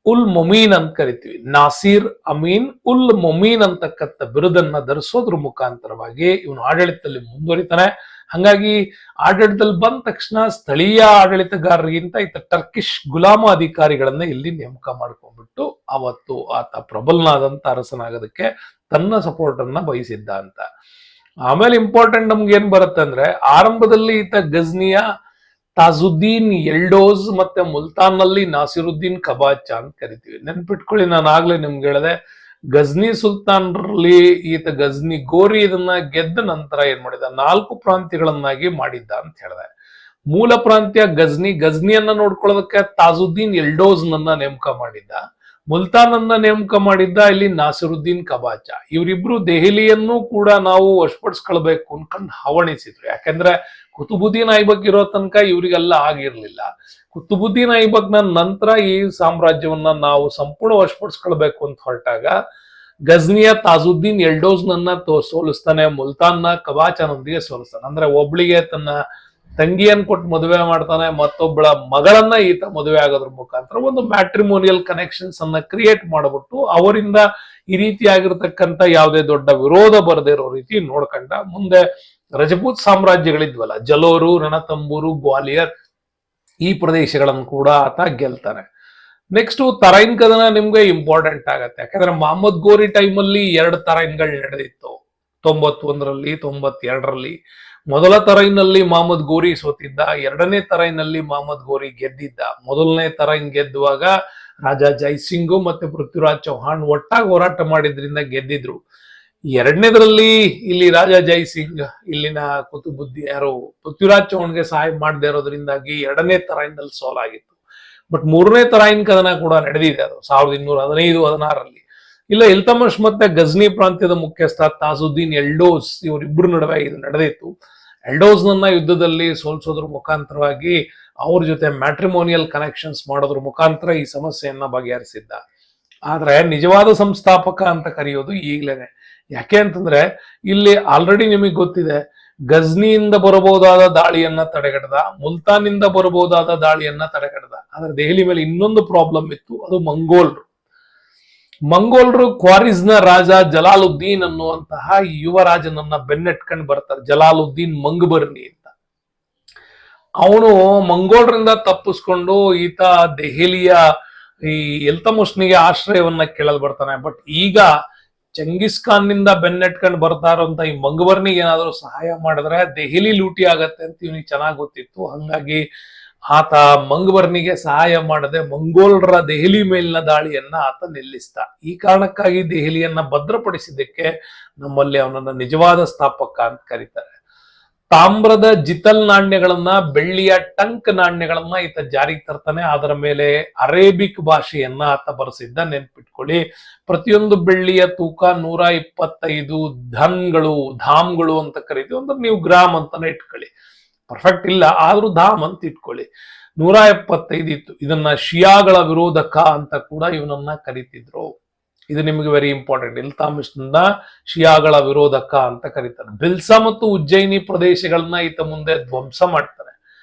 ಉಲ್ ಮೊಮೀನ್ ಅಂತ ಕರಿತೀವಿ. ನಾಸಿರ್ ಅಮೀನ್ ಉಲ್ ಮೊಮೀನ್ ಅಂತಕ್ಕಂಥ ಬಿರುದನ್ನ ಧರಿಸೋದ್ರ ಮುಖಾಂತರವಾಗಿ ಇವನು ಆಡಳಿತದಲ್ಲಿ ಮುಂದುವರಿತಾನೆ. ಹಂಗಾಗಿ ಆಡಳಿತದಲ್ಲಿ ಬಂದ ತಕ್ಷಣ ಸ್ಥಳೀಯ ಆಡಳಿತಗಾರರಿಗಿಂತ ಈತ ಟರ್ಕಿಶ್ ಗುಲಾಮ ಅಧಿಕಾರಿಗಳನ್ನ ಇಲ್ಲಿ ನೇಮಕ ಮಾಡ್ಕೊಂಡ್ಬಿಟ್ಟು ಅವತ್ತು ಆತ ಪ್ರಬಲನಾದಂತ ಅರಸನಾಗೋದಕ್ಕೆ ತನ್ನ ಸಪೋರ್ಟ್ ಅನ್ನ ಬಯಸಿದ್ದ ಅಂತ. ಆಮೇಲೆ ಇಂಪಾರ್ಟೆಂಟ್ ನಮ್ಗೆ ಏನ್ ಬರುತ್ತೆ ಅಂದ್ರೆ, ಆರಂಭದಲ್ಲಿ ಈತ ಗಜ್ನಿಯ ತಾಜುದ್ದೀನ್ ಎಲ್ಡೋಸ್ ಮತ್ತೆ ಮುಲ್ತಾನ್ ನಲ್ಲಿ ನಾಸಿರುದ್ದೀನ್ ಕಬಾಚಾ ಅಂತ ಕರಿತೀವಿ. ನೆನ್ಪಿಟ್ಕೊಳ್ಳಿ, ನಾನು ಆಗ್ಲೇ ನಿಮ್ಗೆ ಹೇಳಿದೆ, ಗಜ್ನಿ ಸುಲ್ತಾನ್ರಲ್ಲಿ ಈತ ಗಜ್ನಿ ಗೋರಿ ಇದನ್ನ ಗೆದ್ದ ನಂತರ ಏನ್ ಮಾಡಿದ, 4 ಪ್ರಾಂತ್ಯಗಳನ್ನಾಗಿ ಮಾಡಿದ್ದ ಅಂತ ಹೇಳಿದೆ. ಮೂಲ ಪ್ರಾಂತ್ಯ ಗಜ್ನಿಯನ್ನ ನೋಡ್ಕೊಳ್ಳೋದಕ್ಕೆ ತಾಜುದ್ದೀನ್ ಎಲ್ಡೋಸ್ ನನ್ನ ನೇಮಕ ಮಾಡಿದ್ದ. ಮುಲ್ತಾನ್ ಅನ್ನ ನೇಮಕ ಮಾಡಿದ್ದ ಇಲ್ಲಿ ನಾಸಿರುದ್ದೀನ್ ಕಬಾಚಾ. ಇವರಿಬ್ರು ದೆಹಲಿಯನ್ನು ಕೂಡ ನಾವು ವಶಪಡಿಸ್ಕೊಳ್ಬೇಕು ಅನ್ಕೊಂಡು ಹವಣಿಸಿದ್ರು. ಯಾಕಂದ್ರೆ ಕುತುಬುದ್ದೀನ್ ಐಬಕ್ ಇರೋ ತನಕ ಇವರಿಗೆಲ್ಲ ಆಗಿರ್ಲಿಲ್ಲ. ಕುತುಬುದ್ದೀನ್ ಐಬಕ್ನ ನಂತರ ಈ ಸಾಮ್ರಾಜ್ಯವನ್ನ ನಾವು ಸಂಪೂರ್ಣ ವಶಪಡಿಸ್ಕೊಳ್ಬೇಕು ಅಂತ ಹೊರಟಾಗ ಗಜ್ನಿಯ ತಾಜುದ್ದೀನ್ ಎಲ್ಡೋಸ್ ನನ್ನ ಸೋಲಿಸ್ತಾನೆ, ಮುಲ್ತಾನ್ನ ಕಬಾಚನೊಂದಿಗೆ ಸೋಲಿಸ್ತಾನೆ. ಅಂದ್ರೆ ಒಬ್ಳಿಗೆ ತನ್ನ ತಂಗಿಯನ್ ಕೊಟ್ಟು ಮದುವೆ ಮಾಡ್ತಾನೆ, ಮತ್ತೊಬ್ಬಳ ಮಗಳನ್ನ ಈತ ಮದುವೆ ಆಗೋದ್ರ ಮುಖಾಂತರ ಒಂದು ಮ್ಯಾಟ್ರಿಮೋನಿಯಲ್ ಕನೆಕ್ಷನ್ಸ್ ಅನ್ನ ಕ್ರಿಯೇಟ್ ಮಾಡ್ಬಿಟ್ಟು ಅವರಿಂದ ಈ ರೀತಿಯಾಗಿರ್ತಕ್ಕಂಥ ಯಾವುದೇ ದೊಡ್ಡ ವಿರೋಧ ಬರದೇ ಇರೋ ರೀತಿ ನೋಡ್ಕೊಂಡ. ಮುಂದೆ ರಜಪೂತ್ ಸಾಮ್ರಾಜ್ಯಗಳಿದ್ವಲ್ಲ, ಜಲೋರು, ರಣತಂಬೂರು, ಗ್ವಾಲಿಯರ್, ಈ ಪ್ರದೇಶಗಳನ್ನು ಕೂಡ ಆತ ಗೆಲ್ತಾನೆ. ನೆಕ್ಸ್ಟ್ ತರೈನ್ ಕದನ ನಿಮ್ಗೆ ಇಂಪಾರ್ಟೆಂಟ್ ಆಗತ್ತೆ. ಯಾಕಂದ್ರೆ ಮಹಮ್ಮದ್ ಗೋರಿ ಟೈಮಲ್ಲಿ 2 ತರೈನ್ಗಳು ನಡೆದಿತ್ತು, 91ರಲ್ಲಿ 92ರಲ್ಲಿ. ಮೊದಲ ತರೈನಲ್ಲಿ ಮಹಮ್ಮದ್ ಗೋರಿ ಸೋತಿದ್ದ, 2ನೇ ತರೈನಲ್ಲಿ ಮಹಮ್ಮದ್ ಗೋರಿ ಗೆದ್ದಿದ್ದ. ಮೊದಲನೇ ತರೈನ್ ಗೆದ್ದುವಾಗ ರಾಜಾ ಜೈಸಿಂಗು ಮತ್ತೆ ಪೃಥ್ವಿರಾಜ್ ಚೌಹಾಣ್ ಒಟ್ಟಾಗಿ ಹೋರಾಟ ಮಾಡಿದ್ರಿಂದ ಗೆದ್ದಿದ್ರು. 2ನೇದ್ರಲ್ಲಿ ಇಲ್ಲಿ ರಾಜಾ ಜೈಸಿಂಗ್ ಇಲ್ಲಿನ ಪೃಥ್ವಿರಾಜ್ ಚೌಹಾಣ್ಗೆ ಸಹಾಯ ಮಾಡದೇ ಇರೋದ್ರಿಂದಾಗಿ 2ನೇ ತರೈನಲ್ಲಿ ಸೋಲಾಗಿತ್ತು. ಬಟ್ 3ನೇ ತರೈನ್ ಕದನ ಕೂಡ ನಡೆದಿದೆ, ಅದು 1215-16ರಲ್ಲಿ. ಇಲ್ಲ, ಇಲ್ತಮಶ್ ಮತ್ತೆ ಗಜ್ನಿ ಪ್ರಾಂತ್ಯದ ಮುಖ್ಯಸ್ಥ ತಾಜುದ್ದೀನ್ ಎಲ್ಡೋಸ್ ಇವರಿಬ್ಬರು ನಡುವೆ ಇದು ನಡೆದಿತ್ತು. ಎಲ್ಡೋಸ್ ನನ್ನ ಯುದ್ಧದಲ್ಲಿ ಸೋಲ್ಸೋದ್ರ ಮುಖಾಂತರವಾಗಿ ಅವ್ರ ಜೊತೆ ಮ್ಯಾಟ್ರಿಮೋನಿಯಲ್ ಕನೆಕ್ಷನ್ಸ್ ಮಾಡೋದ್ರ ಮುಖಾಂತರ ಈ ಸಮಸ್ಯೆಯನ್ನ ಬಗೆಹರಿಸಿದ್ದ. ಆದ್ರೆ ನಿಜವಾದ ಸಂಸ್ಥಾಪಕ ಅಂತ ಕರೆಯೋದು ಈಗ್ಲೇನೆ. ಯಾಕೆ ಅಂತಂದ್ರೆ ಇಲ್ಲಿ ಆಲ್ರೆಡಿ ನಿಮಗೆ ಗೊತ್ತಿದೆ, ಗಜ್ನಿಯಿಂದ ಬರಬಹುದಾದ ದಾಳಿಯನ್ನ ತಡೆಗಟ್ಟದ, ಮುಲ್ತಾನಿಂದ ಬರಬಹುದಾದ ದಾಳಿಯನ್ನ ತಡೆಗಟ್ಟದ. ಆದ್ರೆ ದೆಹಲಿ ಮೇಲೆ ಇನ್ನೊಂದು ಪ್ರಾಬ್ಲಮ್ ಇತ್ತು, ಅದು ಮಂಗೋಲ್ರು ಕ್ವಾರಿಸ್ನ ರಾಜ ಜಲಾಲುದ್ದೀನ್ ಅನ್ನುವಂತಹ ಯುವರಾಜನನ್ನ ಬೆನ್ನಟ್ಕೊಂಡು ಬರ್ತಾರೆ. ಜಲಾಲುದ್ದೀನ್ ಮಂಗ್ಬರ್ನಿ ಅಂತ. ಅವನು ಮಂಗೋಲ್ರಿಂದ ತಪ್ಪಿಸ್ಕೊಂಡು ಈತ ದೆಹಲಿಯ ಈ ಇಲ್ತಮಸ್ನಿಗೆ ಆಶ್ರಯವನ್ನ ಕೇಳಲ್ ಬರ್ತಾನೆ. ಬಟ್ ಈಗ ಚಂಗಿಸ್ ಖಾನ್ ನಿಂದ ಬೆನ್ನಟ್ಕೊಂಡು ಬರ್ತಾ ಇರೋಂತ ಈ ಮಂಗ್ಬರ್ನಿಗೆ ಏನಾದ್ರು ಸಹಾಯ ಮಾಡಿದ್ರೆ ದೆಹಲಿ ಲೂಟಿ ಆಗತ್ತೆ ಅಂತ ಇವನಿಗೆ ಚೆನ್ನಾಗಿ ಗೊತ್ತಿತ್ತು. ಹಂಗಾಗಿ ಆತ ಮಂಗ್ಬರ್ನಿಗೆ ಸಹಾಯ ಮಾಡದೆ ಮಂಗೋಲರ ದೆಹಲಿ ಮೇಲಿನ ದಾಳಿಯನ್ನ ಆತ ನಿಲ್ಲಿಸ್ತ. ಈ ಕಾರಣಕ್ಕಾಗಿ ದೆಹಲಿಯನ್ನ ಭದ್ರಪಡಿಸಿದ್ದಕ್ಕೆ ನಮ್ಮಲ್ಲಿ ಅವನನ್ನ ನಿಜವಾದ ಸ್ಥಾಪಕ ಅಂತ ಕರೀತಾರೆ. ತಾಮ್ರದ ಜಿತಲ್ ನಾಣ್ಯಗಳನ್ನ, ಬೆಳ್ಳಿಯ ಟಂಕ್ ನಾಣ್ಯಗಳನ್ನ ಈತ ಜಾರಿಗೆ ತರ್ತಾನೆ. ಅದರ ಮೇಲೆ ಅರೇಬಿಕ್ ಭಾಷೆಯನ್ನ ಆತ ಬರೆಸಿದ್ದ. ನೆನ್ಪಿಟ್ಕೊಳ್ಳಿ, ಪ್ರತಿಯೊಂದು ಬೆಳ್ಳಿಯ ತೂಕ 125 ಧಾಮ್ಗಳು ಅಂತ ಕರಿತೀವಿ. ಅಂದ್ರೆ ನೀವು ಗ್ರಾಮ್ ಅಂತಾನೆ ಇಟ್ಕೊಳ್ಳಿ, ಪರ್ಫೆಕ್ಟ್ ಇಲ್ಲ ಆದ್ರೂ ಧಾಮ್ ಅಂತ ಇಟ್ಕೊಳ್ಳಿ. 175 ಇತ್ತು. ಇದನ್ನ ಶಿಯಾಗಳ ವಿರೋಧಕ ಅಂತ ಕೂಡ ಇವನನ್ನ ಕರಿತಿದ್ರು. ಇದು ನಿಮಗೆ ವೆರಿ ಇಂಪಾರ್ಟೆಂಟ್. ಇಲ್ತಮಿಶ್ನ ಶಿಯಾಗಳ ವಿರೋಧಕ ಅಂತ ಕರೀತಾರೆ. ಬಿಲ್ಸಾ ಮತ್ತು ಉಜ್ಜಯಿನಿ ಪ್ರದೇಶಗಳನ್ನ ಈತ ಮುಂದೆ ಧ್ವಂಸ ಮಾಡ್ತಾನೆ.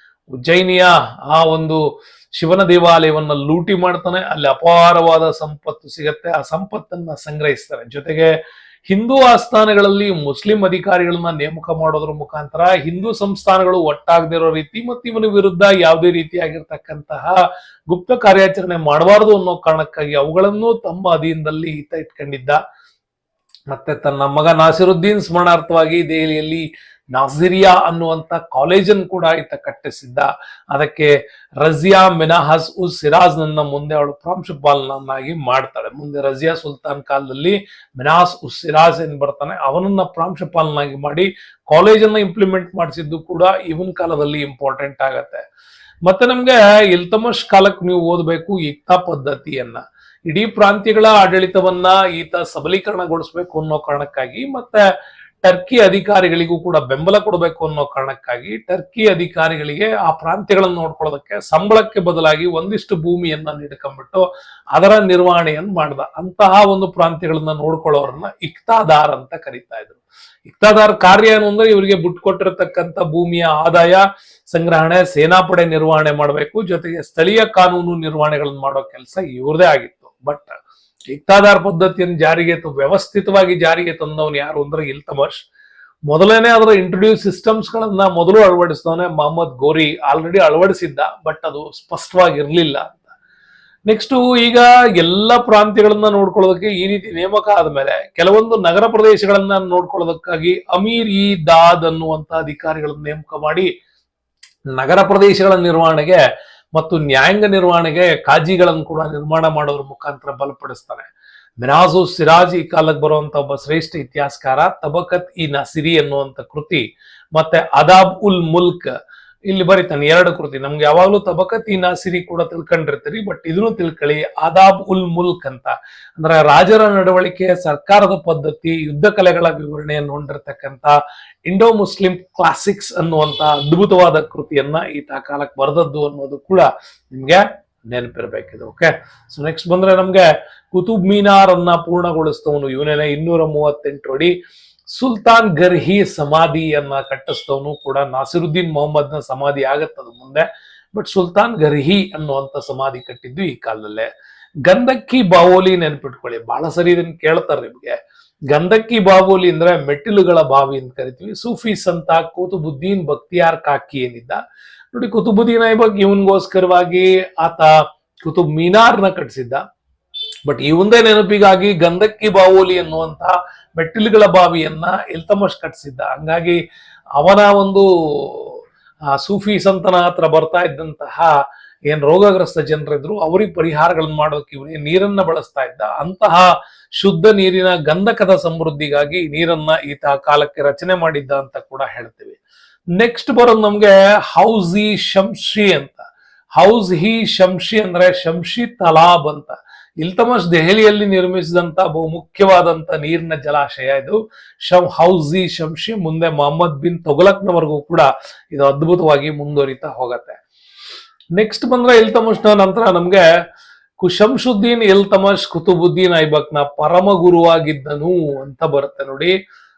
ಉಜ್ಜಯಿನಿಯ ಆ ಒಂದು ಶಿವನ ದೇವಾಲಯವನ್ನ ಲೂಟಿ ಮಾಡ್ತಾನೆ. ಅಲ್ಲಿ ಅಪಾರವಾದ ಸಂಪತ್ತು ಸಿಗತ್ತೆ. ಆ ಸಂಪತ್ತನ್ನ ಸಂಗ್ರಹಿಸ್ತಾನೆ. ಜೊತೆಗೆ ಹಿಂದೂ ಆಸ್ಥಾನಗಳಲ್ಲಿ ಮುಸ್ಲಿಂ ಅಧಿಕಾರಿಗಳನ್ನ ನೇಮಕ ಮಾಡೋದ್ರ ಮುಖಾಂತರ ಹಿಂದೂ ಸಂಸ್ಥಾನಗಳು ಒಟ್ಟಾಗದಿರೋ ರೀತಿ ಮತ್ತು ಇವನ ವಿರುದ್ಧ ಯಾವುದೇ ರೀತಿಯಾಗಿರ್ತಕ್ಕಂತಹ ಗುಪ್ತ ಕಾರ್ಯಾಚರಣೆ ಮಾಡಬಾರದು ಅನ್ನೋ ಕಾರಣಕ್ಕಾಗಿ ಅವುಗಳನ್ನು ತಮ್ಮ ಅಧೀನದಲ್ಲಿ ಈತ ಇಟ್ಕೊಂಡಿದ್ದ. ಮತ್ತೆ ತನ್ನ ಮಗ ನಾಸಿರುದ್ದೀನ್ ಸ್ಮರಣಾರ್ಥವಾಗಿ ದೆಹಲಿಯಲ್ಲಿ ನಾಸಿರಿಯಾ ಅನ್ನುವಂತ ಕಾಲೇಜನ್ನು ಕೂಡ ಈತ ಕಟ್ಟಿಸಿದ್ದ. ಅದಕ್ಕೆ ರಜಿಯಾ ಮಿನಾಹಸ್ ಉಸ್ ಸಿರಾಜ್ ನನ್ನ ಮುಂದೆ ಅವಳು ಪ್ರಾಂಶುಪಾಲನನ್ನಾಗಿ ಮಾಡ್ತಾಳೆ. ಮುಂದೆ ರಜಿಯಾ ಸುಲ್ತಾನ್ ಕಾಲದಲ್ಲಿ ಮಿನಾಸ್ ಉಸ್ ಸಿರಾಜ್ ಏನ್ ಬರ್ತಾನೆ ಅವನನ್ನ ಪ್ರಾಂಶುಪಾಲನಾಗಿ ಮಾಡಿ ಕಾಲೇಜನ್ನ ಇಂಪ್ಲಿಮೆಂಟ್ ಮಾಡಿಸಿದ್ದು ಕೂಡ ಇವನ್ ಕಾಲದಲ್ಲಿ ಇಂಪಾರ್ಟೆಂಟ್ ಆಗತ್ತೆ. ಮತ್ತೆ ನಮ್ಗೆ ಇಲ್ತಮಷ್ ಕಾಲಕ್ಕೆ ನೀವು ಓದಬೇಕು ಇಕ್ತಾ ಪದ್ಧತಿಯನ್ನ. ಇಡೀ ಪ್ರಾಂತ್ಯಗಳ ಆಡಳಿತವನ್ನ ಈತ ಸಬಲೀಕರಣಗೊಳಿಸಬೇಕು ಅನ್ನೋ ಕಾರಣಕ್ಕಾಗಿ ಮತ್ತೆ ಟರ್ಕಿ ಅಧಿಕಾರಿಗಳಿಗೂ ಕೂಡ ಬೆಂಬಲ ಕೊಡಬೇಕು ಅನ್ನೋ ಕಾರಣಕ್ಕಾಗಿ ಟರ್ಕಿ ಅಧಿಕಾರಿಗಳಿಗೆ ಆ ಪ್ರಾಂತ್ಯಗಳನ್ನು ನೋಡ್ಕೊಳ್ಳೋದಕ್ಕೆ ಸಂಬಳಕ್ಕೆ ಬದಲಾಗಿ ಒಂದಿಷ್ಟು ಭೂಮಿಯನ್ನ ನೀಡ್ಕೊಂಡ್ಬಿಟ್ಟು ಅದರ ನಿರ್ವಹಣೆಯನ್ನು ಮಾಡ್ದ. ಅಂತಹ ಒಂದು ಪ್ರಾಂತ್ಯಗಳನ್ನ ನೋಡ್ಕೊಳ್ಳೋರನ್ನ ಇಕ್ತಾದಾರ್ ಅಂತ ಕರೀತಾ ಇದ್ರು. ಇಕ್ತಾದಾರ್ ಕಾರ್ಯ ಏನು ಅಂದ್ರೆ ಇವರಿಗೆ ಬಿಟ್ಕೊಟ್ಟಿರತಕ್ಕಂತ ಭೂಮಿಯ ಆದಾಯ ಸಂಗ್ರಹಣೆ, ಸೇನಾಪಡೆ ನಿರ್ವಹಣೆ ಮಾಡಬೇಕು, ಜೊತೆಗೆ ಸ್ಥಳೀಯ ಕಾನೂನು ನಿರ್ವಹಣೆಗಳನ್ನು ಮಾಡೋ ಕೆಲಸ ಇವ್ರದೇ ಆಗಿತ್ತು. ಬಟ್ ಇಕ್ತಾದಾರ್ ಪದ್ಧತಿಯನ್ನು ವ್ಯವಸ್ಥಿತವಾಗಿ ಜಾರಿಗೆ ತಂದವನು ಯಾರು ಅಂದ್ರೆ ಇಲ್ತಮಷ್. ಮೊದಲೇನೆ ಅದರ ಇಂಟ್ರೊಡ್ಯೂಸ್ ಸಿಸ್ಟಮ್ಸ್ ಗಳನ್ನ ಮೊದಲು ಅಳವಡಿಸಿದವನೇ ಮೊಹಮ್ಮದ್ ಗೋರಿ. ಆಲ್ರೆಡಿ ಅಳವಡಿಸಿದ್ದ, ಬಟ್ ಅದು ಸ್ಪಷ್ಟವಾಗಿರ್ಲಿಲ್ಲ ಅಂತ. ನೆಕ್ಸ್ಟ್ ಈಗ ಎಲ್ಲ ಪ್ರಾಂತ್ಯಗಳನ್ನ ನೋಡ್ಕೊಳ್ಳೋದಕ್ಕೆ ಈ ರೀತಿ ನೇಮಕ ಆದ್ಮೇಲೆ ಕೆಲವೊಂದು ನಗರ ಪ್ರದೇಶಗಳನ್ನ ನೋಡ್ಕೊಳ್ಳೋದಕ್ಕಾಗಿ ಅಮೀರ್ ಇ ದಾದ್ ಅನ್ನುವಂತ ಅಧಿಕಾರಿಗಳನ್ನ ನೇಮಕ ಮಾಡಿ ನಗರ ಪ್ರದೇಶಗಳ ನಿರ್ವಹಣೆಗೆ ಮತ್ತು ನ್ಯಾಯಾಂಗ ನಿರ್ವಹಣೆಗೆ ಕಾಜಿಗಳನ್ನು ಕೂಡ ನಿರ್ಮಾಣ ಮಾಡೋದ್ರ ಮುಖಾಂತರ ಬಲಪಡಿಸ್ತಾನೆ. ಮಿನಾಜು ಸಿರಾಜ್ ಈ ಕಾಲಕ್ಕೆ ಬರುವಂತ ಒಬ್ಬ ಶ್ರೇಷ್ಠ ಇತಿಹಾಸಕಾರ. ತಬಕತ್ ಇ ನಸಿರಿ ಅನ್ನುವಂತ ಕೃತಿ ಮತ್ತೆ ಅದಾಬ್ ಉಲ್ ಮುಲ್ಕ್ ಇಲ್ಲಿ ಬರೀತಾನೆ, ಎರಡು ಕೃತಿ. ನಮ್ಗೆ ಯಾವಾಗ್ಲೂ ತಬಕತ್ ಇ ನಸಿರಿ ಕೂಡ ತಿಳ್ಕೊಂಡಿರ್ತೀರಿ, ಬಟ್ ಇದನ್ನು ತಿಳ್ಕೊಳ್ಳಿ. ಆದಾಬ್ ಉಲ್ ಮುಲ್ಕ್ ಅಂತ ಅಂದ್ರೆ ರಾಜರ ನಡವಳಿಕೆ, ಸರ್ಕಾರದ ಪದ್ಧತಿ, ಯುದ್ಧ ಕಲೆಗಳ ವಿವರಣೆಯನ್ನು ಹೊಂದಿರತಕ್ಕಂತ ಇಂಡೋ ಮುಸ್ಲಿಂ ಕ್ಲಾಸಿಕ್ಸ್ ಅನ್ನುವಂತ ಅದ್ಭುತವಾದ ಕೃತಿಯನ್ನ ಈತ ಕಾಲಕ್ಕೆ ಬರೆದದ್ದು ಅನ್ನೋದು ಕೂಡ ನಿಮ್ಗೆ ನೆನಪಿರ್ಬೇಕಿದೆ. ಓಕೆ, ಸೊ ನೆಕ್ಸ್ಟ್ ಬಂದ್ರೆ ನಮ್ಗೆ ಕುತುಬ್ ಮೀನಾರ್ ಅನ್ನ ಪೂರ್ಣಗೊಳಿಸಿದವನು ಇವನೇನೆ. 238 ಅಡಿ ಸುಲ್ತಾನ್ ಗರ್ಹಿ ಸಮಾಧಿಯನ್ನ ಕಟ್ಟಿಸಿದವನು ಕೂಡ ನಾಸಿರುದ್ದೀನ್ ಮೊಹಮ್ಮದ್ನ ಸಮಾಧಿ ಆಗತ್ತದು ಮುಂದೆ, ಬಟ್ ಸುಲ್ತಾನ್ ಗರ್ಹಿ ಅನ್ನುವಂತ ಸಮಾಧಿ ಕಟ್ಟಿದ್ದು ಈ ಕಾಲದಲ್ಲೇ. ಗಂಧಕ್ಕಿ ಬಾವೋಲಿ ನೆನ್ಪಿಟ್ಕೊಳ್ಳಿ, ಬಹಳ ಸರಿ ಇದನ್ನ ಕೇಳ್ತಾರೆ ನಿಮ್ಗೆ. ಗಂಧಕ್ಕಿ ಬಾವೋಲಿ ಅಂದ್ರೆ ಮೆಟ್ಟಿಲುಗಳ ಬಾವಿ ಅಂತ ಕರಿತೀವಿ. ಸೂಫಿ ಸಂತ ಕುತುಬುದ್ದೀನ್ ಬಕ್ತಿಯಾರ್ ಕಾಕಿ ಏನಿದ್ದ ನೋಡಿ, ಕುತುಬುದ್ದೀನ್ ಐಬಕ್ ಇವನ್ಗೋಸ್ಕರವಾಗಿ ಆತ ಕುತುಬ್ ಮೀನಾರ್ನ ಕಟ್ಟಿಸಿದ್ದ. ಬಟ್ ಇವಂದೇ ನೆನಪಿಗಾಗಿ ಗಂಧಕ್ಕಿ ಬಾವೋಲಿ ಅನ್ನುವಂತ ಮೆಟ್ಟಿಲುಗಳ ಬಾವಿಯನ್ನ ಇಲ್ತಮಷ್ ಕಟ್ಟಿಸಿದ್ದ. ಹಂಗಾಗಿ ಅವನ ಒಂದು ಸೂಫಿ ಸಂತನ ಹತ್ರ ಬರ್ತಾ ಇದ್ದಂತಹ ಏನ್ ರೋಗಗ್ರಸ್ತ ಜನರಿದ್ರು ಅವ್ರಿಗೆ ಪರಿಹಾರಗಳನ್ನ ಮಾಡೋಕೆ ಇವನಿಗೆ ನೀರನ್ನ ಬಳಸ್ತಾ ಇದ್ದ. ಅಂತಹ ಶುದ್ಧ ನೀರಿನ ಗಂಧಕದ ಸಮೃದ್ಧಿಗಾಗಿ ನೀರನ್ನ ಈತ ಕಾಲಕ್ಕೆ ರಚನೆ ಮಾಡಿದ್ದ ಅಂತ ಕೂಡ ಹೇಳ್ತೀವಿ. ನೆಕ್ಸ್ಟ್ ಬರೋದು ನಮ್ಗೆ ಹೌಸ್ ಇ ಶಂಶಿ ಅಂತ. ಹೌಸ್ ಹಿ ಶಂಶಿ ಅಂದ್ರೆ ಶಂಶಿ ತಲಾಬ್ ಅಂತ. ಇಲ್ತಮಷ್ ದೆಹಲಿಯಲ್ಲಿ ನಿರ್ಮಿಸಿದಂತ ಬಹು ಮುಖ್ಯವಾದಂತ ನೀರಿನ ಜಲಾಶಯ ಇದು ಹೌಸ್ ಇ ಶಂಶಿ. ಮುಂದೆ ಮೊಹಮ್ಮದ್ ಬಿನ್ ತೊಗಲಕ್ನವರೆಗೂ ಕೂಡ ಇದು ಅದ್ಭುತವಾಗಿ ಮುಂದುವರಿತಾ ಹೋಗತ್ತೆ. ನೆಕ್ಸ್ಟ್ ಬಂದ್ರೆ ಇಲ್ತಮಷ್ನ ನಂತರ ನಮ್ಗೆ ಶಂಶುದ್ದೀನ್ ಇಲ್ತಮಷ್ ಕುತುಬುದ್ದೀನ್ ಐಬಕ್ನ ಪರಮ ಗುರುವಾಗಿದ್ದನು ಅಂತ ಬರುತ್ತೆ ನೋಡಿ.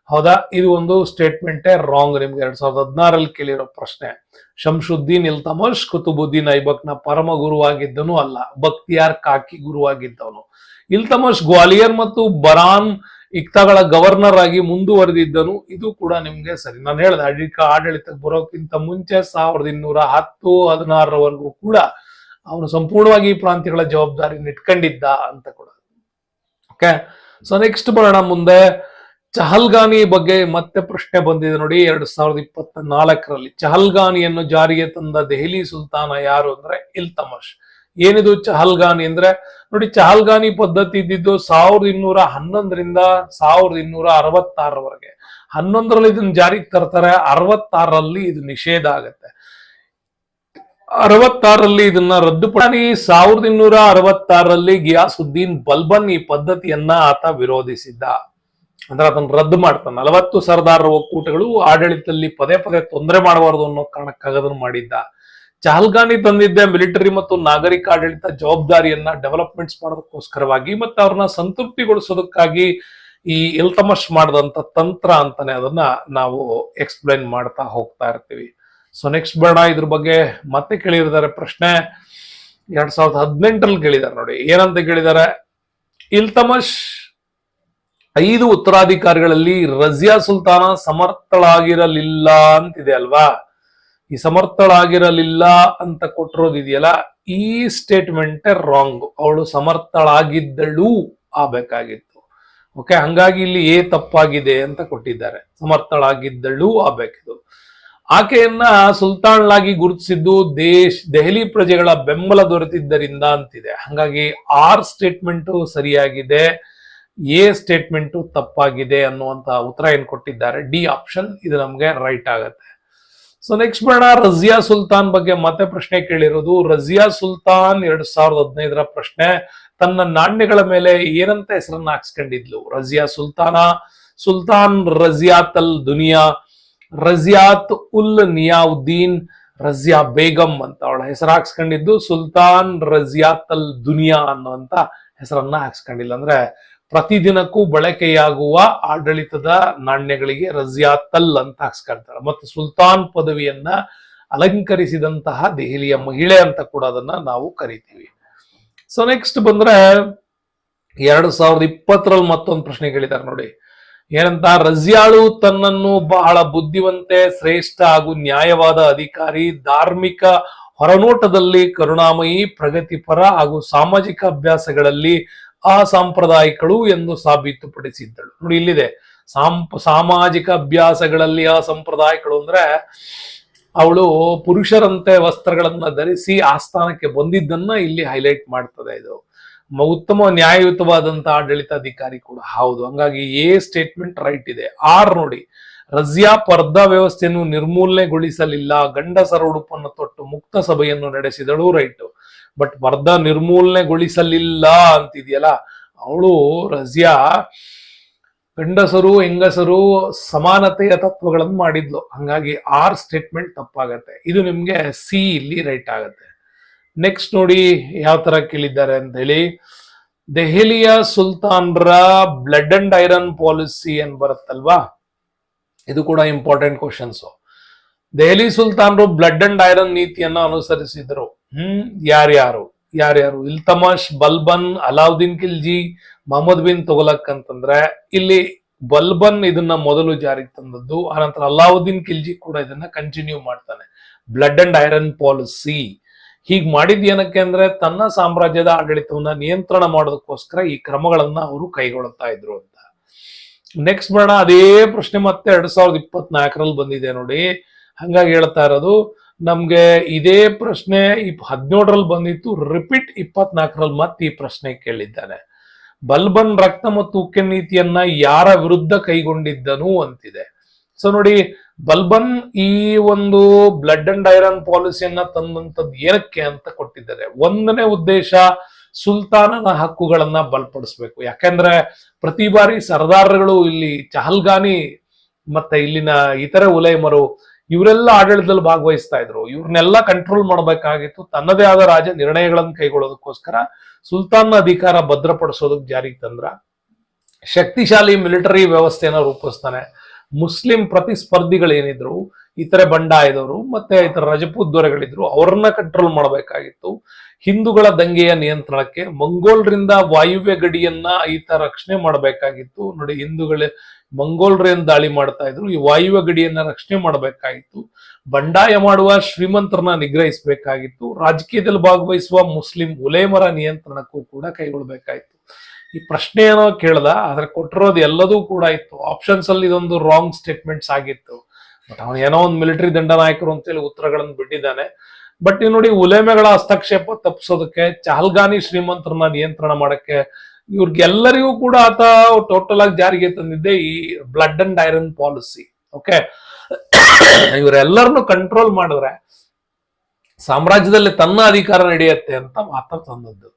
ಹೌದಾ, ಇದು ಒಂದು ಸ್ಟೇಟ್ಮೆಂಟೇ ರಾಂಗ್. ನಿಮ್ಗೆ 2016 ಕೇಳಿರೋ ಪ್ರಶ್ನೆ. ಶಂಶುದ್ದೀನ್ ಇಲ್ತಮಷ್ ಕುತುಬುದ್ದೀನ್ ಐಬಕ್ನ ಪರಮ ಗುರುವಾಗಿದ್ದನು ಅಲ್ಲ, ಬಕ್ತಿಯಾರ್ ಕಾಕಿ ಗುರುವಾಗಿದ್ದವನು. ಇಲ್ತಮಷ್ ಗ್ವಾಲಿಯರ್ ಮತ್ತು ಬರಾನ್ ಇಕ್ತಾಗಳ ಗವರ್ನರ್ ಆಗಿ ಮುಂದುವರೆದಿದ್ದನು. ಇದು ಕೂಡ ನಿಮ್ಗೆ ಸರಿ. ನಾನು ಹೇಳಿದೆ ಆಡಳಿತಕ್ಕೆ ಬರೋಕ್ಕಿಂತ ಮುಂಚೆ 1210-16 ಕೂಡ ಅವನು ಸಂಪೂರ್ಣವಾಗಿ ಈ ಪ್ರಾಂತ್ಯಗಳ ಜವಾಬ್ದಾರಿ ಇಟ್ಕೊಂಡಿದ್ದ ಅಂತ ಕೂಡ. ಓಕೆ, ಸೊ ನೆಕ್ಸ್ಟ್ ಬರೋಣ ಮುಂದೆ. ಚಹಲ್ಗಾನಿ ಬಗ್ಗೆ ಮತ್ತೆ ಪ್ರಶ್ನೆ ಬಂದಿದೆ ನೋಡಿ 2024ರಲ್ಲಿ. ಚಹಲ್ಗಾನಿಯನ್ನು ಜಾರಿಗೆ ತಂದ ದೆಹಲಿ ಸುಲ್ತಾನ ಯಾರು ಅಂದ್ರೆ ಇಲ್ತಮಷ್. ಏನಿದು ಚಹಲ್ಗಾನಿ ಅಂದ್ರೆ ನೋಡಿ, ಚಹಲ್ಗಾನಿ ಪದ್ಧತಿ ಇದ್ದಿದ್ದು 1211ರಿಂದ 1266ರವರೆಗೆ. 11ರಲ್ಲಿ ಇದನ್ನ ಜಾರಿಗೆ ತರ್ತಾರೆ, 66ರಲ್ಲಿ ಇದು ನಿಷೇಧ ಆಗತ್ತೆ. 66ರಲ್ಲಿ ಇದನ್ನ ರದ್ದುಪಡಿಸಿ 1266ರಲ್ಲಿ ಗಿಯಾಸುದ್ದೀನ್ ಬಲ್ಬನ್ ಈ ಪದ್ಧತಿಯನ್ನ ಆತ ವಿರೋಧಿಸಿದ್ದ. ಅಂದ್ರೆ ಅದನ್ನ ರದ್ದು ಮಾಡ್ತಾನೆ. 40 ಸರ್ದಾರರ ಒಕ್ಕೂಟಗಳು ಆಡಳಿತದಲ್ಲಿ ಪದೇ ಪದೇ ತೊಂದರೆ ಮಾಡಬಾರದು ಅನ್ನೋ ಕಾರಣಕ್ಕಾಗಿ ಅದನ್ನು ಮಾಡಿದ್ದ. ಚಹಲ್ಗಾನಿ ತಂದಿದ್ದ ಮಿಲಿಟರಿ ಮತ್ತು ನಾಗರಿಕ ಆಡಳಿತ ಜವಾಬ್ದಾರಿಯನ್ನ ಡೆವಲಪ್ಮೆಂಟ್ಸ್ ಮಾಡೋದಕ್ಕೋಸ್ಕರವಾಗಿ ಮತ್ತೆ ಅವ್ರನ್ನ ಸಂತೃಪ್ತಿಗೊಳಿಸೋದಕ್ಕಾಗಿ ಈ ಇಲ್ತಮಷ್ ಮಾಡಿದಂತ ತಂತ್ರ ಅಂತಾನೆ ಅದನ್ನ ನಾವು ಎಕ್ಸ್ಪ್ಲೈನ್ ಮಾಡ್ತಾ ಹೋಗ್ತಾ ಇರ್ತೀವಿ. ಸೊ ನೆಕ್ಸ್ಟ್ ಬೇಡ, ಇದ್ರ ಬಗ್ಗೆ ಮತ್ತೆ ಕೇಳಿದ್ದಾರೆ ಪ್ರಶ್ನೆ. 2018ರಲ್ಲಿ ಕೇಳಿದ್ದಾರೆ ನೋಡಿ. ಏನಂತ ಕೇಳಿದ್ದಾರೆ, ಇಲ್ತಮಷ್ 5 ಉತ್ತರಾಧಿಕಾರಿಗಳಲ್ಲಿ ರಜಿಯಾ ಸುಲ್ತಾನ ಸಮರ್ಥಳಾಗಿರಲಿಲ್ಲ ಅಂತಿದೆ ಅಲ್ವಾ. ಈ ಸಮರ್ಥಳಾಗಿರಲಿಲ್ಲ ಅಂತ ಕೊಟ್ಟಿರೋದಿದೆಯಲ್ಲ, ಈ ಸ್ಟೇಟ್ಮೆಂಟ್ ರಾಂಗ್. ಅವಳು ಸಮರ್ಥಳಾಗಿದ್ದಳು ಆಗ್ಬೇಕಾಗಿತ್ತು. ಓಕೆ, ಹಂಗಾಗಿ ಇಲ್ಲಿ ಎ ತಪ್ಪಾಗಿದೆ ಅಂತ ಕೊಟ್ಟಿದ್ದಾರೆ. ಸಮರ್ಥಳಾಗಿದ್ದಳು ಆಗ್ಬೇಕಿದು. ಆಕೆಯನ್ನ ಸುಲ್ತಾನ್ಳಾಗಿ ಗುರುತಿಸಿದ್ದು ದೆಹಲಿ ಪ್ರಜೆಗಳ ಬೆಂಬಲ ದೊರೆತಿದ್ದರಿಂದ ಅಂತಿದೆ. ಹಂಗಾಗಿ ಆರ್ ಸ್ಟೇಟ್ಮೆಂಟ್ ಸರಿಯಾಗಿದೆ, ಎ ಸ್ಟೇಟ್ಮೆಂಟ್ ತಪ್ಪಾಗಿದೆ ಅನ್ನುವಂತ ಉತ್ತರ ಏನ್ ಕೊಟ್ಟಿದ್ದಾರೆ, ಡಿ ಆಪ್ಷನ್, ಇದು ನಮ್ಗೆ ರೈಟ್ ಆಗತ್ತೆ. ಸೊ ನೆಕ್ಸ್ಟ್ ಬೇಡ, ರಜಿಯಾ ಸುಲ್ತಾನ್ ಬಗ್ಗೆ ಮತ್ತೆ ಪ್ರಶ್ನೆ ಕೇಳಿರೋದು. ರಜಿಯಾ ಸುಲ್ತಾನ್ 2015 ಪ್ರಶ್ನೆ. ತನ್ನ ನಾಣ್ಯಗಳ ಮೇಲೆ ಏನಂತ ಹೆಸರನ್ನ ಹಾಕ್ಸ್ಕೊಂಡಿದ್ಲು? ರಜಿಯಾ ಸುಲ್ತಾನ, ಸುಲ್ತಾನ್ ರಜಿಯಾತ್ ಅಲ್ ದುನಿಯಾ, ರಜಿಯಾತ್ ಉಲ್ ನಿಯಾವುದ್ದೀನ್, ರಜಿಯಾ ಬೇಗಂ ಅಂತ ಅವಳ ಹೆಸರು ಹಾಕ್ಸ್ಕೊಂಡಿದ್ದು ಸುಲ್ತಾನ್ ರಜಿಯಾತ್ ಅಲ್ ದುನಿಯಾ ಅನ್ನುವಂತ ಹೆಸರನ್ನ ಹಾಕ್ಸ್ಕೊಂಡಿಲ್ಲ. ಅಂದ್ರೆ ಪ್ರತಿದಿನಕ್ಕೂ ಬಳಕೆಯಾಗುವ ಆಡಳಿತದ ನಾಣ್ಯಗಳಿಗೆ ರಜಿಯಾತಲ್ ಅಂತ ಹಾಕ್ಸ್ಕೊಳ್ತಾಳೆ. ಮತ್ತು ಸುಲ್ತಾನ್ ಪದವಿಯನ್ನ ಅಲಂಕರಿಸಿದಂತಹ ದೆಹಲಿಯ ಮಹಿಳೆ ಅಂತ ಕೂಡ ಅದನ್ನ ನಾವು ಕರಿತೀವಿ. ಸೊ ನೆಕ್ಸ್ಟ್ ಬಂದ್ರೆ 2020 ಮತ್ತೊಂದು ಪ್ರಶ್ನೆ ಕೇಳಿದ್ದಾರೆ ನೋಡಿ. ಏನಂತ? ರಜಿಯಾಳು ತನ್ನನ್ನು ಬಹಳ ಬುದ್ಧಿವಂತೆ, ಶ್ರೇಷ್ಠ ಹಾಗೂ ನ್ಯಾಯವಾದ ಅಧಿಕಾರಿ, ಧಾರ್ಮಿಕ ಹೊರನೋಟದಲ್ಲಿ ಕರುಣಾಮಯಿ, ಪ್ರಗತಿಪರ ಹಾಗೂ ಸಾಮಾಜಿಕ ಅಭ್ಯಾಸಗಳಲ್ಲಿ ಅಸಾಂಪ್ರದಾಯಿಕಳು ಎಂದು ಸಾಬೀತುಪಡಿಸಿದ್ದಳು. ನೋಡಿ ಇಲ್ಲಿದೆ, ಸಾಮಾಜಿಕ ಅಭ್ಯಾಸಗಳಲ್ಲಿ ಅಸಾಂಪ್ರದಾಯಿಕಳು ಅಂದ್ರೆ ಅವಳು ಪುರುಷರಂತೆ ವಸ್ತ್ರಗಳನ್ನ ಧರಿಸಿ ಆಸ್ಥಾನಕ್ಕೆ ಬಂದಿದ್ದನ್ನ ಇಲ್ಲಿ ಹೈಲೈಟ್ ಮಾಡ್ತದೆ. ಇದು ಉತ್ತಮ ನ್ಯಾಯಯುತವಾದಂತಹ ಆಡಳಿತಾಧಿಕಾರಿ ಕೂಡ ಹೌದು. ಹಂಗಾಗಿ ಎ ಸ್ಟೇಟ್ಮೆಂಟ್ ರೈಟ್ ಇದೆ. ಆರ್ ನೋಡಿ, ರಜಿಯಾ ಪರ್ದಾ ವ್ಯವಸ್ಥೆಯನ್ನು ನಿರ್ಮೂಲನೆಗೊಳಿಸಲಿಲ್ಲ, ಗಂಡಸರ ಉಡುಪನ್ನು ತೊಟ್ಟು ಮುಕ್ತ ಸಭೆಯನ್ನು ನಡೆಸಿದಳು, ರೈಟ್. ಬಟ್ ಪರ್ದಾ ನಿರ್ಮೂಲನೆಗೊಳಿಸಲಿಲ್ಲ ಅಂತಿದೆಯಲ್ಲ, ಅವಳು ರಜಿಯಾ ಗಂಡಸರು ಹೆಂಗಸರು ಸಮಾನತೆಯ ತತ್ವಗಳನ್ನು ಮಾಡಿದ್ಲು. ಹಂಗಾಗಿ ಆರ್ ಸ್ಟೇಟ್ಮೆಂಟ್ ತಪ್ಪಾಗತ್ತೆ. ಇದು ನಿಮ್ಗೆ ಸಿ ಇಲ್ಲಿ ರೈಟ್ ಆಗತ್ತೆ. ನೆಕ್ಸ್ಟ್ ನೋಡಿ ಯಾವ ತರ ಕೇಳಿದ್ದಾರೆ ಅಂತ ಹೇಳಿ. ದೆಹಲಿಯ ಸುಲ್ತಾನ್ರ ಬ್ಲಡ್ ಅಂಡ್ ಐರನ್ ಪಾಲಿಸಿ ಏನ್ ಬರುತ್ತಲ್ವಾ, ಇದು ಕೂಡ ಇಂಪಾರ್ಟೆಂಟ್ ಕ್ವಶನ್ಸ್. ದೆಹಲಿ ಸುಲ್ತಾನ್ರು ಬ್ಲಡ್ ಅಂಡ್ ಐರನ್ ನೀತಿಯನ್ನ ಅನುಸರಿಸಿದ್ರು. ಯಾರ್ಯಾರು? ಇಲ್ತಮಶ್, ಬಲ್ಬನ್, ಅಲಾವುದ್ದೀನ್ ಖಿಲ್ಜಿ, ಮೊಹಮ್ಮದ್ ಬಿನ್ ತುಘಲಕ್ ಅಂತಂದ್ರೆ ಇಲ್ಲಿ ಬಲ್ಬನ್ ಇದನ್ನ ಮೊದಲು ಜಾರಿಗೆ ತಂದದ್ದು. ಆನಂತರ ಅಲಾವುದ್ದೀನ್ ಖಿಲ್ಜಿ ಕೂಡ ಇದನ್ನ ಕಂಟಿನ್ಯೂ ಮಾಡ್ತಾನೆ. ಬ್ಲಡ್ ಅಂಡ್ ಐರನ್ ಪಾಲಿಸಿ ಹೀಗ್ ಮಾಡಿದ್ ಏನಕ್ಕೆ ಅಂದ್ರೆ ತನ್ನ ಸಾಮ್ರಾಜ್ಯದ ಆಡಳಿತವನ್ನ ನಿಯಂತ್ರಣ ಮಾಡೋದಕ್ಕೋಸ್ಕರ ಈ ಕ್ರಮಗಳನ್ನ ಅವರು ಕೈಗೊಳ್ಳುತ್ತಾ ಇದ್ರು ಅಂತ. ನೆಕ್ಸ್ಟ್ ಬೇಡ, ಅದೇ ಪ್ರಶ್ನೆ ಮತ್ತೆ 2024 ಬಂದಿದೆ ನೋಡಿ. ಹಂಗಾಗಿ ಹೇಳ್ತಾ ಇರೋದು, ನಮ್ಗೆ ಇದೇ ಪ್ರಶ್ನೆ 17 ಬಂದಿತ್ತು, ರಿಪೀಟ್ 24 ಮತ್ತೆ ಈ ಪ್ರಶ್ನೆ ಕೇಳಿದ್ದಾನೆ. ಬಲ್ಬನ್ ರಕ್ತ ಮತ್ತು ಉಕ್ಕಿನ ನೀತಿಯನ್ನ ಯಾರ ವಿರುದ್ಧ ಕೈಗೊಂಡಿದ್ದನು ಅಂತಿದೆ. ಸೊ ನೋಡಿ, ಬಲ್ಬನ್ ಈ ಒಂದು ಬ್ಲಡ್ ಅಂಡ್ ಐರನ್ ಪಾಲಿಸಿಯನ್ನ ತಂದಂತದ್ದು ಏನಕ್ಕೆ ಅಂತ ಕೊಟ್ಟಿದ್ದಾರೆ. ಒಂದನೇ ಉದ್ದೇಶ ಸುಲ್ತಾನನ ಹಕ್ಕುಗಳನ್ನ ಬಲಪಡಿಸ್ಬೇಕು. ಯಾಕೆಂದ್ರೆ ಪ್ರತಿ ಬಾರಿ ಸರ್ದಾರ್ಗಳು ಇಲ್ಲಿ ಚಹಲ್ಗಾನಿ ಮತ್ತೆ ಇಲ್ಲಿನ ಇತರೆ ಉಲೈಮರು ಇವರೆಲ್ಲ ಆಡಳಿತದಲ್ಲಿ ಭಾಗವಹಿಸ್ತಾ ಇದ್ರು. ಇವ್ರನ್ನೆಲ್ಲ ಕಂಟ್ರೋಲ್ ಮಾಡಬೇಕಾಗಿತ್ತು. ತನ್ನದೇ ಆದ ರಾಜ ನಿರ್ಣಯಗಳನ್ನು ಕೈಗೊಳ್ಳೋದಕ್ಕೋಸ್ಕರ ಸುಲ್ತಾನ್ನ ಅಧಿಕಾರ ಭದ್ರಪಡಿಸೋದಕ್ಕೆ ಜಾರಿಗೆ ತಂದ್ರ. ಶಕ್ತಿಶಾಲಿ ಮಿಲಿಟರಿ ವ್ಯವಸ್ಥೆಯನ್ನ ರೂಪಿಸ್ತಾನೆ. ಮುಸ್ಲಿಂ ಪ್ರತಿಸ್ಪರ್ಧಿಗಳೇನಿದ್ರು, ಇತರೆ ಬಂಡಾಯದವರು ಮತ್ತೆ ಇತರ ರಜಪೂತ್ ದೊರೆಗಳಿದ್ರು, ಅವ್ರನ್ನ ಕಂಟ್ರೋಲ್ ಮಾಡಬೇಕಾಗಿತ್ತು. ಹಿಂದೂಗಳ ದಂಗೆಯ ನಿಯಂತ್ರಣಕ್ಕೆ ಮಂಗೋಲ್ರಿಂದ ವಾಯುವ್ಯ ಗಡಿಯನ್ನ ಈತ ರಕ್ಷಣೆ ಮಾಡಬೇಕಾಗಿತ್ತು. ನೋಡಿ, ಮಂಗೋಲ್ರೇನ್ ದಾಳಿ ಮಾಡ್ತಾ ಇದ್ರು, ಈ ವಾಯುವ್ಯ ಗಡಿಯನ್ನ ರಕ್ಷಣೆ ಮಾಡಬೇಕಾಗಿತ್ತು. ಬಂಡಾಯ ಮಾಡುವ ಶ್ರೀಮಂತರನ್ನ ನಿಗ್ರಹಿಸಬೇಕಾಗಿತ್ತು. ರಾಜಕೀಯದಲ್ಲಿ ಭಾಗವಹಿಸುವ ಮುಸ್ಲಿಂ ಉಲೇಮರ ನಿಯಂತ್ರಣಕ್ಕೂ ಕೂಡ ಕೈಗೊಳ್ಳಬೇಕಾಗಿತ್ತು. ಈ ಪ್ರಶ್ನೆ ಏನೋ ಕೇಳ್ದ, ಆದ್ರೆ ಕೊಟ್ಟಿರೋದು ಎಲ್ಲದೂ ಕೂಡ ಇತ್ತು. ಆಪ್ಷನ್ಸ್ ಅಲ್ಲಿ ಇದೊಂದು ರಾಂಗ್ ಸ್ಟೇಟ್ಮೆಂಟ್ಸ್ ಆಗಿತ್ತು. ಬಟ್ ಅವನು ಏನೋ ಒಂದು ಮಿಲಿಟರಿ ದಂಡನಾಯಕರು ಅಂತೇಳಿ ಉತ್ತರಗಳನ್ನು ಬಿಟ್ಟಿದ್ದಾನೆ. ಬಟ್ ನೀವು ನೋಡಿ, ಉಲೇಮೆಗಳ ಹಸ್ತಕ್ಷೇಪ ತಪ್ಪಿಸೋದಕ್ಕೆ, ಚಹಲ್ಗಾನಿ ಶ್ರೀಮಂತರನ್ನ ನಿಯಂತ್ರಣ ಮಾಡಕ್ಕೆ, ಇವ್ರಿಗೆಲ್ಲರಿಗೂ ಕೂಡ ಆತ ಟೋಟಲ್ ಆಗಿ ಜಾರಿಗೆ ತಂದಿದ್ದೆ ಈ blood and iron policy. Okay, ಇವರೆಲ್ಲರನ್ನು ಕಂಟ್ರೋಲ್ ಮಾಡಿದ್ರೆ ಸಾಮ್ರಾಜ್ಯದಲ್ಲಿ ತನ್ನ ಅಧಿಕಾರ ನಡೆಯುತ್ತೆ ಅಂತ ಮಾತ್ರ ತಂದದ್ದು.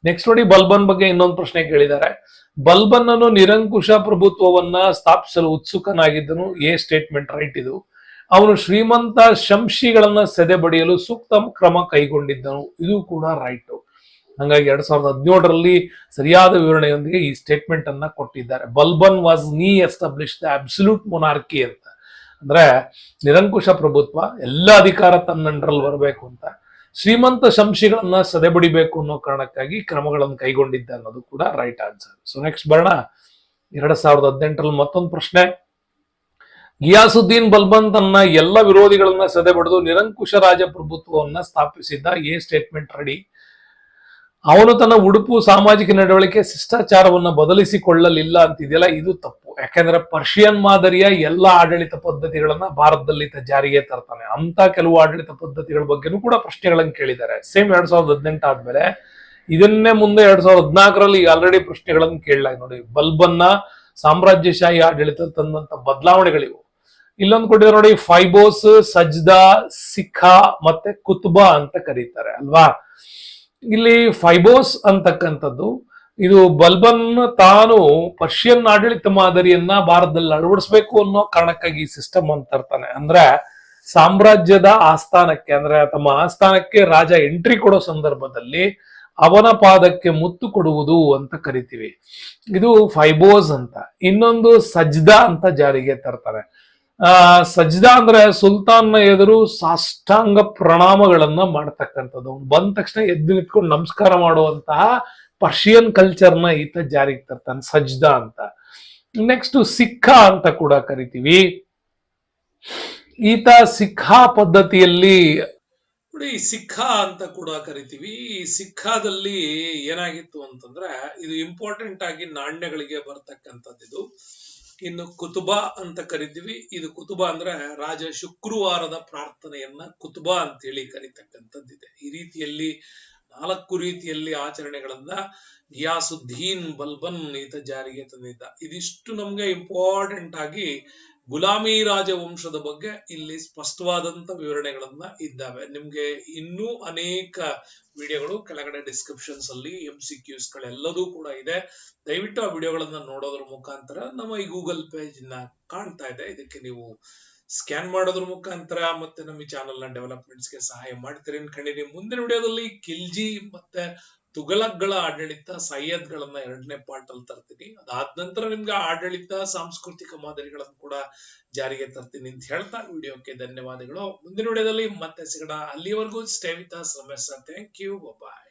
ನೆಕ್ಸ್ಟ್ ನೋಡಿ, ಬಲ್ಬನ್ ಬಗ್ಗೆ ಇನ್ನೊಂದು ಪ್ರಶ್ನೆ ಕೇಳಿದ್ದಾರೆ. ಬಲ್ಬನ್ ಅನ್ನು ನಿರಂಕುಶ ಪ್ರಭುತ್ವವನ್ನ ಸ್ಥಾಪಿಸಲು ಉತ್ಸುಕನಾಗಿದ್ದನು. ಎ ಸ್ಟೇಟ್ಮೆಂಟ್ ರೈಟ್ ಇದು. ಅವನು ಶ್ರೀಮಂತ ಶಂಶಿಗಳನ್ನ ಸೆದೆಬಡಿಯಲು ಸೂಕ್ತ ಕ್ರಮ ಕೈಗೊಂಡಿದ್ದನು. ಇದು ಕೂಡ ರೈಟ್. ಹಂಗಾಗಿ 2017 ಸರಿಯಾದ ವಿವರಣೆಯೊಂದಿಗೆ ಈ ಸ್ಟೇಟ್ಮೆಂಟ್ ಅನ್ನ ಕೊಟ್ಟಿದ್ದಾರೆ. Balban was establish the absolute monarchy ಅಂತ, ಅಂದ್ರೆ ನಿರಂಕುಶ ಪ್ರಭುತ್ವ, ಎಲ್ಲ ಅಧಿಕಾರ ತನ್ನಂಡ್ರಲ್ಲಿ ಬರಬೇಕು ಅಂತ, ಶ್ರೀಮಂತ ಶಂಶಿಗಳನ್ನ ಸದೆಬಡಿಬೇಕು ಅನ್ನೋ ಕಾರಣಕ್ಕಾಗಿ ಕ್ರಮಗಳನ್ನು ಕೈಗೊಂಡಿದ್ದ ಅನ್ನೋದು ಕೂಡ ರೈಟ್ ಆನ್ಸರ್. ಸೊ ನೆಕ್ಸ್ಟ್ ಬರೋಣ, 2018ರಲ್ಲಿ ಮತ್ತೊಂದು ಪ್ರಶ್ನೆ. ಗಿಯಾಸುದ್ದೀನ್ ಬಲ್ಬನ್ ತನ್ನ ಎಲ್ಲ ವಿರೋಧಿಗಳನ್ನ ಸದೆಬಡಿದು ನಿರಂಕುಶ ರಾಜಪ್ರಭುತ್ವವನ್ನ ಸ್ಥಾಪಿಸಿದ್ದ. Statement ready. ಅವನು ತನ್ನ ಉಡುಪು, ಸಾಮಾಜಿಕ ನಡವಳಿಕೆ, ಶಿಷ್ಟಾಚಾರವನ್ನ ಬದಲಿಸಿಕೊಳ್ಳಲಿಲ್ಲ ಅಂತಿದೆಯಲ್ಲ, ಇದು ತಪ್ಪು. ಯಾಕೆಂದ್ರೆ ಪರ್ಷಿಯನ್ ಮಾದರಿಯ ಎಲ್ಲ ಆಡಳಿತ ಪದ್ಧತಿಗಳನ್ನ ಭಾರತದಲ್ಲಿ ಜಾರಿಗೆ ತರ್ತಾನೆ. ಅಂತ ಕೆಲವು ಆಡಳಿತ ಪದ್ಧತಿಗಳ ಬಗ್ಗೆನೂ ಕೂಡ ಪ್ರಶ್ನೆಗಳನ್ನು ಕೇಳಿದ್ದಾರೆ. ಸೇಮ್ 2018 ಆದ್ಮೇಲೆ ಇದನ್ನೇ ಮುಂದೆ 2014ರಲ್ಲಿ ಆಲ್ರೆಡಿ ಪ್ರಶ್ನೆಗಳನ್ನು ಕೇಳಲಾಗಿದೆ ನೋಡಿ. ಬಲ್ಬನ್ನ ಸಾಮ್ರಾಜ್ಯಶಾಹಿ ಆಡಳಿತ ತಂದಂತ ಬದಲಾವಣೆಗಳಿವು. ಇಲ್ಲೊಂದು ಕೊಟ್ಟಿದ್ದಾರೆ ನೋಡಿ, ಫೈಬೋಸ್, ಸಜ್ದಾ, ಸಿಖಾ ಮತ್ತೆ ಕುತುಬಾ ಅಂತ ಕರೀತಾರೆ ಅಲ್ವಾ. ಇಲ್ಲಿ ಫೈಬೋಸ್ ಅಂತಕ್ಕಂಥದ್ದು ಇದು ಬಲ್ಬನ್ ತಾನು ಪರ್ಷಿಯನ್ ಆಡಳಿತ ಮಾದರಿಯನ್ನ ಭಾರತದಲ್ಲಿ ಅಳವಡಿಸಬೇಕು ಅನ್ನೋ ಕಾರಣಕ್ಕಾಗಿ ಈ ಸಿಸ್ಟಮ್ ಅಂತ ತರ್ತಾನೆ. ಅಂದ್ರೆ ಸಾಮ್ರಾಜ್ಯದ ಆಸ್ಥಾನಕ್ಕೆ, ಅಂದ್ರೆ ತಮ್ಮ ಆಸ್ಥಾನಕ್ಕೆ ರಾಜ ಎಂಟ್ರಿ ಕೊಡೋ ಸಂದರ್ಭದಲ್ಲಿ ಅವನ ಪಾದಕ್ಕೆ ಮುತ್ತು ಕೊಡುವುದು ಅಂತ ಕರಿತೀವಿ. ಇದು ಫೈಬೋಸ್ ಅಂತ. ಇನ್ನೊಂದು ಸಜ್ದಾ ಅಂತ ಜಾರಿಗೆ ತರ್ತಾರೆ. ಸಜ್ದಾ ಅಂದ್ರೆ ಸುಲ್ತಾನ್ನ ಎದುರು ಸಾಷ್ಟಾಂಗ ಪ್ರಣಾಮಗಳನ್ನ ಮಾಡ್ತಕ್ಕಂಥದ್ದು. ಬಂದ ತಕ್ಷಣ ಎದ್ದು ನಿಂತ್ಕೊಂಡು ನಮಸ್ಕಾರ ಮಾಡುವಂತಹ ಪರ್ಷಿಯನ್ ಕಲ್ಚರ್ನ ಈತ ಜಾರಿಗೆ ತರ್ತಾನೆ, ಸಜ್ದಾ ಅಂತ. ನೆಕ್ಸ್ಟ್ ಸಿಖಾ ಅಂತ ಕೂಡ ಕರಿತೀವಿ. ಈತ ಸಿಖಾ ಪದ್ಧತಿಯಲ್ಲಿ ನೋಡಿ, ಸಿಖಾ ಅಂತ ಕೂಡ ಕರಿತೀವಿ. ಈ ಸಿಖಾದಲ್ಲಿ ಏನಾಗಿತ್ತು ಅಂತಂದ್ರೆ, ಇದು ಇಂಪಾರ್ಟೆಂಟ್ ಆಗಿ ನಾಣ್ಯಗಳಿಗೆ ಬರ್ತಕ್ಕಂಥದ್ದು. ಇನ್ನು ಕುತುಬಾ ಅಂತ ಕರಿತೀವಿ. ಇದು ಕುತುಬಾ ಅಂದ್ರೆ ರಾಜ ಶುಕ್ರವಾರದ ಪ್ರಾರ್ಥನೆಯನ್ನ ಕುತುಬಾ ಅಂತ ಹೇಳಿ ಕರಿತಕ್ಕಂಥದ್ದಿದೆ. ಈ ರೀತಿಯಲ್ಲಿ 4 ರೀತಿಯಲ್ಲಿ ಆಚರಣೆಗಳನ್ನ ಗಿಯಾಸುದ್ದೀನ್ ಬಲ್ಬನ್ ಈತ ಜಾರಿಗೆ ತಂದಿದ್ದ. ಇದಿಷ್ಟು ನಮ್ಗೆ ಇಂಪಾರ್ಟೆಂಟ್ ಆಗಿ ಗುಲಾಮಿ ರಾಜವಂಶದ ಬಗ್ಗೆ ಇಲ್ಲಿ ಸ್ಪಷ್ಟವಾದಂತ ವಿವರಣೆಗಳನ್ನ ಇದ್ದಾವೆ. ನಿಮ್ಗೆ ಇನ್ನೂ ಅನೇಕ ವಿಡಿಯೋಗಳು ಕೆಳಗಡೆ ಡಿಸ್ಕ್ರಿಪ್ಷನ್ಸ್ ಅಲ್ಲಿ MCQs ಗಳೆಲ್ಲದೂ ಕೂಡ ಇದೆ. ದಯವಿಟ್ಟು ಆ ವಿಡಿಯೋಗಳನ್ನ ನೋಡೋದ್ರ ಮುಖಾಂತರ ನಮ್ಮ ಈ ಗೂಗಲ್ ಪೇಜ್ ನ ಕಾಣ್ತಾ ಇದೆ, ಇದಕ್ಕೆ ನೀವು ಸ್ಕ್ಯಾನ್ ಮಾಡೋದ್ರ ಮುಖಾಂತರ ಮತ್ತೆ ನಮ್ಮ ಈ ಚಾನೆಲ್ ನ ಡೆವಲಪ್ಮೆಂಟ್ಸ್ ಗೆ ಸಹಾಯ ಮಾಡ್ತೀರಿ ಅನ್ಕೊಂಡಿನಿ. ಮುಂದಿನ ವಿಡಿಯೋದಲ್ಲಿ ಖಿಲ್ಜಿ ಮತ್ತೆ ತುಘಲಕ್ಗಳ ಆಡಳಿತ, ಸೈಯದ್ಗಳನ್ನ 2ನೇ ಪಾರ್ಟ್ ಅಲ್ಲಿ ತರ್ತೀನಿ. ಅದಾದ ನಂತರ ನಿಮ್ಗೆ ಆಡಳಿತ, ಸಾಂಸ್ಕೃತಿಕ ಮಾದರಿಗಳನ್ನು ಕೂಡ ಜಾರಿಗೆ ತರ್ತೀನಿ ಅಂತ ಹೇಳ್ತಾ ವಿಡಿಯೋಕ್ಕೆ ಧನ್ಯವಾದಗಳು. ಮುಂದಿನ ವಿಡಿಯೋದಲ್ಲಿ ಮತ್ತೆ ಸಿಗೋಣ. ಅಲ್ಲಿವರೆಗೂ stay with us. Ramesh sir, thank you, bye.